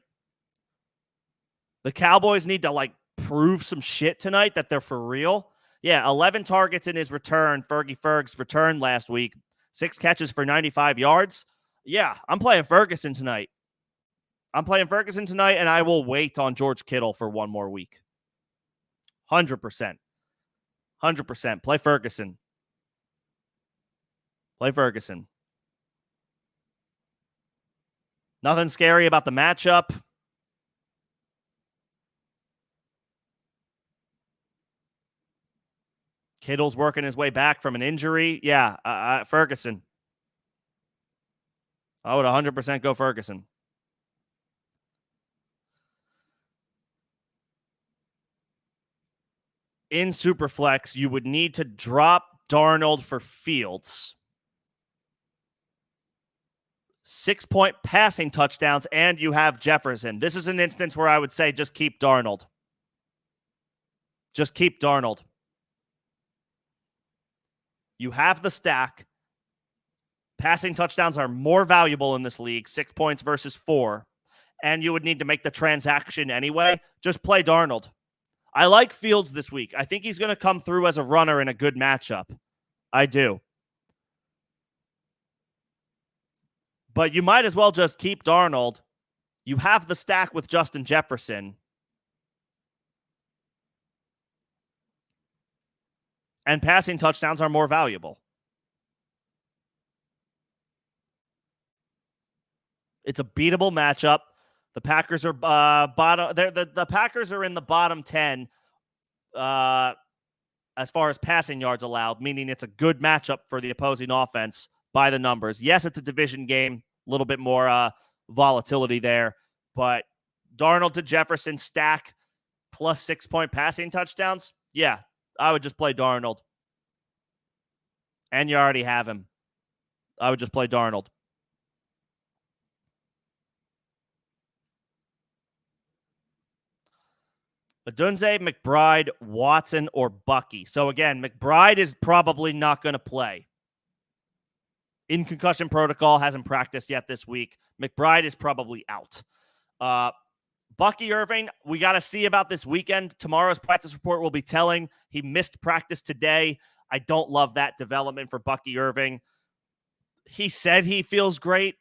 The Cowboys need to prove some shit tonight that they're for real. Yeah, 11 targets in his return, Ferg's return last week. 6 catches for 95 yards. Yeah, I'm playing Ferguson tonight. And I will wait on George Kittle for one more week. 100%. 100%. Play Ferguson. Nothing scary about the matchup. Kittle's working his way back from an injury. Yeah, Ferguson. I would 100% go Ferguson. In Superflex, you would need to drop Darnold for Fields. 6-point passing touchdowns, and you have Jefferson. This is an instance where I would say just keep Darnold. You have the stack. Passing touchdowns are more valuable in this league, 6 points versus 4. And you would need to make the transaction anyway. Just play Darnold. I like Fields this week. I think he's going to come through as a runner in a good matchup. I do. But you might as well just keep Darnold. You have the stack with Justin Jefferson. And passing touchdowns are more valuable. It's a beatable matchup. The Packers are bottom. The Packers are in the bottom 10 as far as passing yards allowed, meaning it's a good matchup for the opposing offense by the numbers. Yes, it's a division game, a little bit more volatility there, but Darnold to Jefferson stack plus 6-point passing touchdowns. Yeah, I would just play Darnold. And you already have him. I would just play Darnold. Odunze, McBride, Watson, or Bucky. So again, McBride is probably not going to play. In concussion protocol, hasn't practiced yet this week. McBride is probably out. Bucky Irving, we got to see about this weekend. Tomorrow's practice report will be telling. He missed practice today. I don't love that development for Bucky Irving. He said he feels great,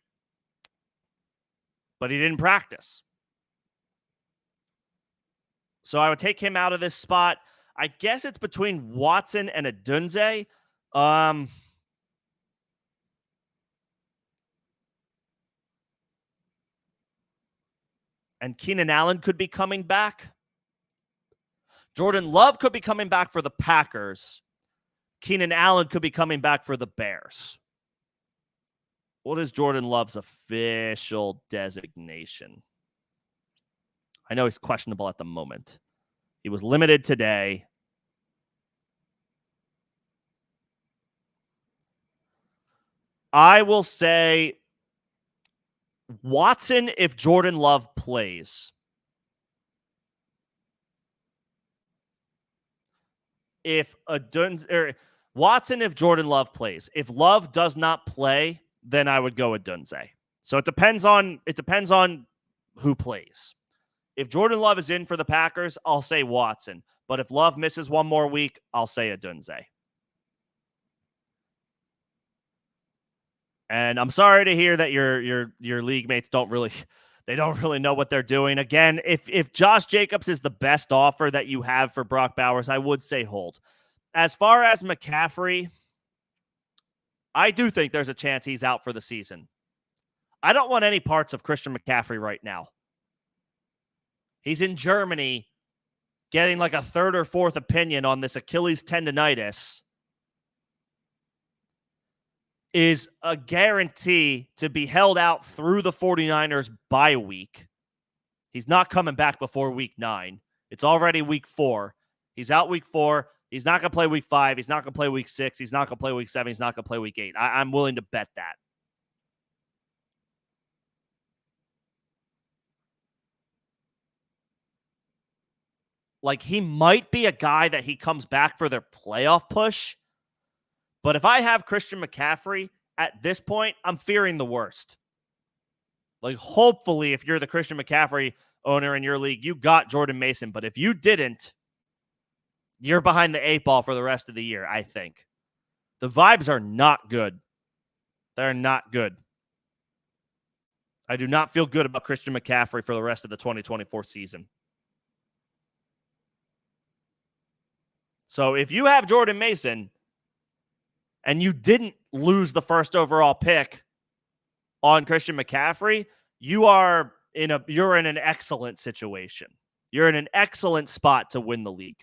but he didn't practice. So I would take him out of this spot. I guess it's between Watson and Odunze. And Keenan Allen could be coming back. Jordan Love could be coming back for the Packers. Keenan Allen could be coming back for the Bears. What is Jordan Love's official designation? I know he's questionable at the moment. He was limited today. I will say Watson if Jordan Love plays. Watson if Jordan Love plays. If Love does not play, then I would go Odunze. So it depends on who plays. If Jordan Love is in for the Packers, I'll say Watson. But if Love misses one more week, I'll say Odunze. And I'm sorry to hear that your league mates don't really know what they're doing. Again, if Josh Jacobs is the best offer that you have for Brock Bowers, I would say hold. As far as McCaffrey, I do think there's a chance he's out for the season. I don't want any parts of Christian McCaffrey right now. He's in Germany getting like a third or fourth opinion on this Achilles tendonitis. Is a guarantee to be held out through the 49ers bye week. He's not coming back before week 9. It's already week 4. He's out week 4. He's not going to play week 5. He's not going to play week 6. He's not going to play week 7. He's not going to play week 8. I'm willing to bet that. Like, he might be a guy that he comes back for their playoff push. But if I have Christian McCaffrey at this point, I'm fearing the worst. Like, hopefully, if you're the Christian McCaffrey owner in your league, you got Jordan Mason. But if you didn't, you're behind the 8 ball for the rest of the year, I think. The vibes are not good. They're not good. I do not feel good about Christian McCaffrey for the rest of the 2024 season. So if you have Jordan Mason and you didn't lose the first overall pick on Christian McCaffrey, you're in an excellent situation. You're in an excellent spot to win the league.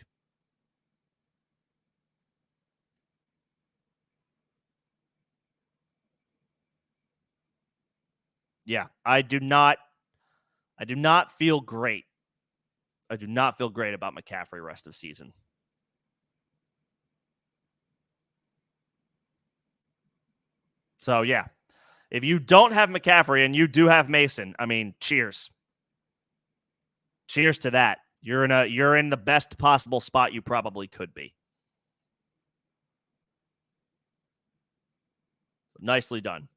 Yeah, I do not feel great. I do not feel great about McCaffrey rest of season. So, yeah, if you don't have McCaffrey and you do have Mason, I mean, cheers. Cheers to that. You're in the best possible spot you probably could be. Nicely done.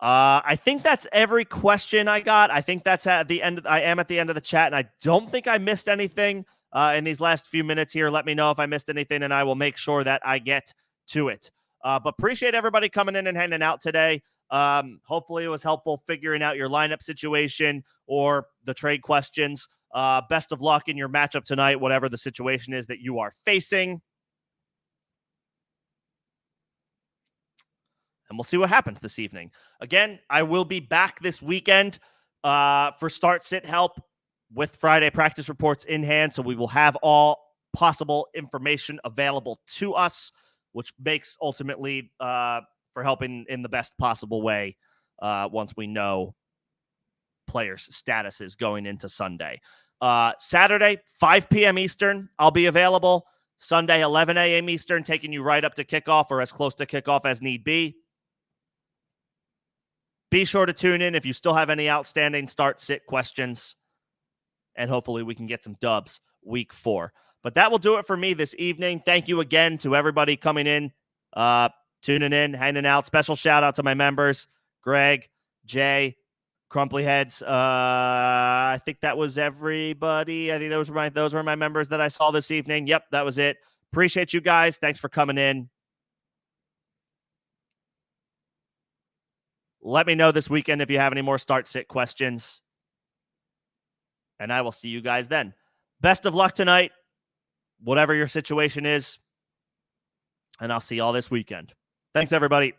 I think that's every question I got. I think that's at the end. I am at the end of the chat, and I don't think I missed anything in these last few minutes here. Let me know if I missed anything, and I will make sure that I get to it. But appreciate everybody coming in and hanging out today. Hopefully it was helpful figuring out your lineup situation or the trade questions. Best of luck in your matchup tonight, whatever the situation is that you are facing. And we'll see what happens this evening. Again, I will be back this weekend for start sit help with Friday practice reports in hand. So we will have all possible information available to us, which makes ultimately for helping in the best possible way once we know players' statuses going into Sunday. Saturday, 5 p.m. Eastern, I'll be available. Sunday, 11 a.m. Eastern, taking you right up to kickoff or as close to kickoff as need be. Be sure to tune in if you still have any outstanding start-sit questions, and hopefully we can get some dubs week 4. But that will do it for me this evening. Thank you again to everybody coming in, tuning in, hanging out. Special shout out to my members, Greg, Jay, Crumply Heads. I think that was everybody. I think those were my members that I saw this evening. Yep, that was it. Appreciate you guys. Thanks for coming in. Let me know this weekend if you have any more start-sit questions. And I will see you guys then. Best of luck tonight, whatever your situation is. And I'll see y'all this weekend. Thanks, everybody.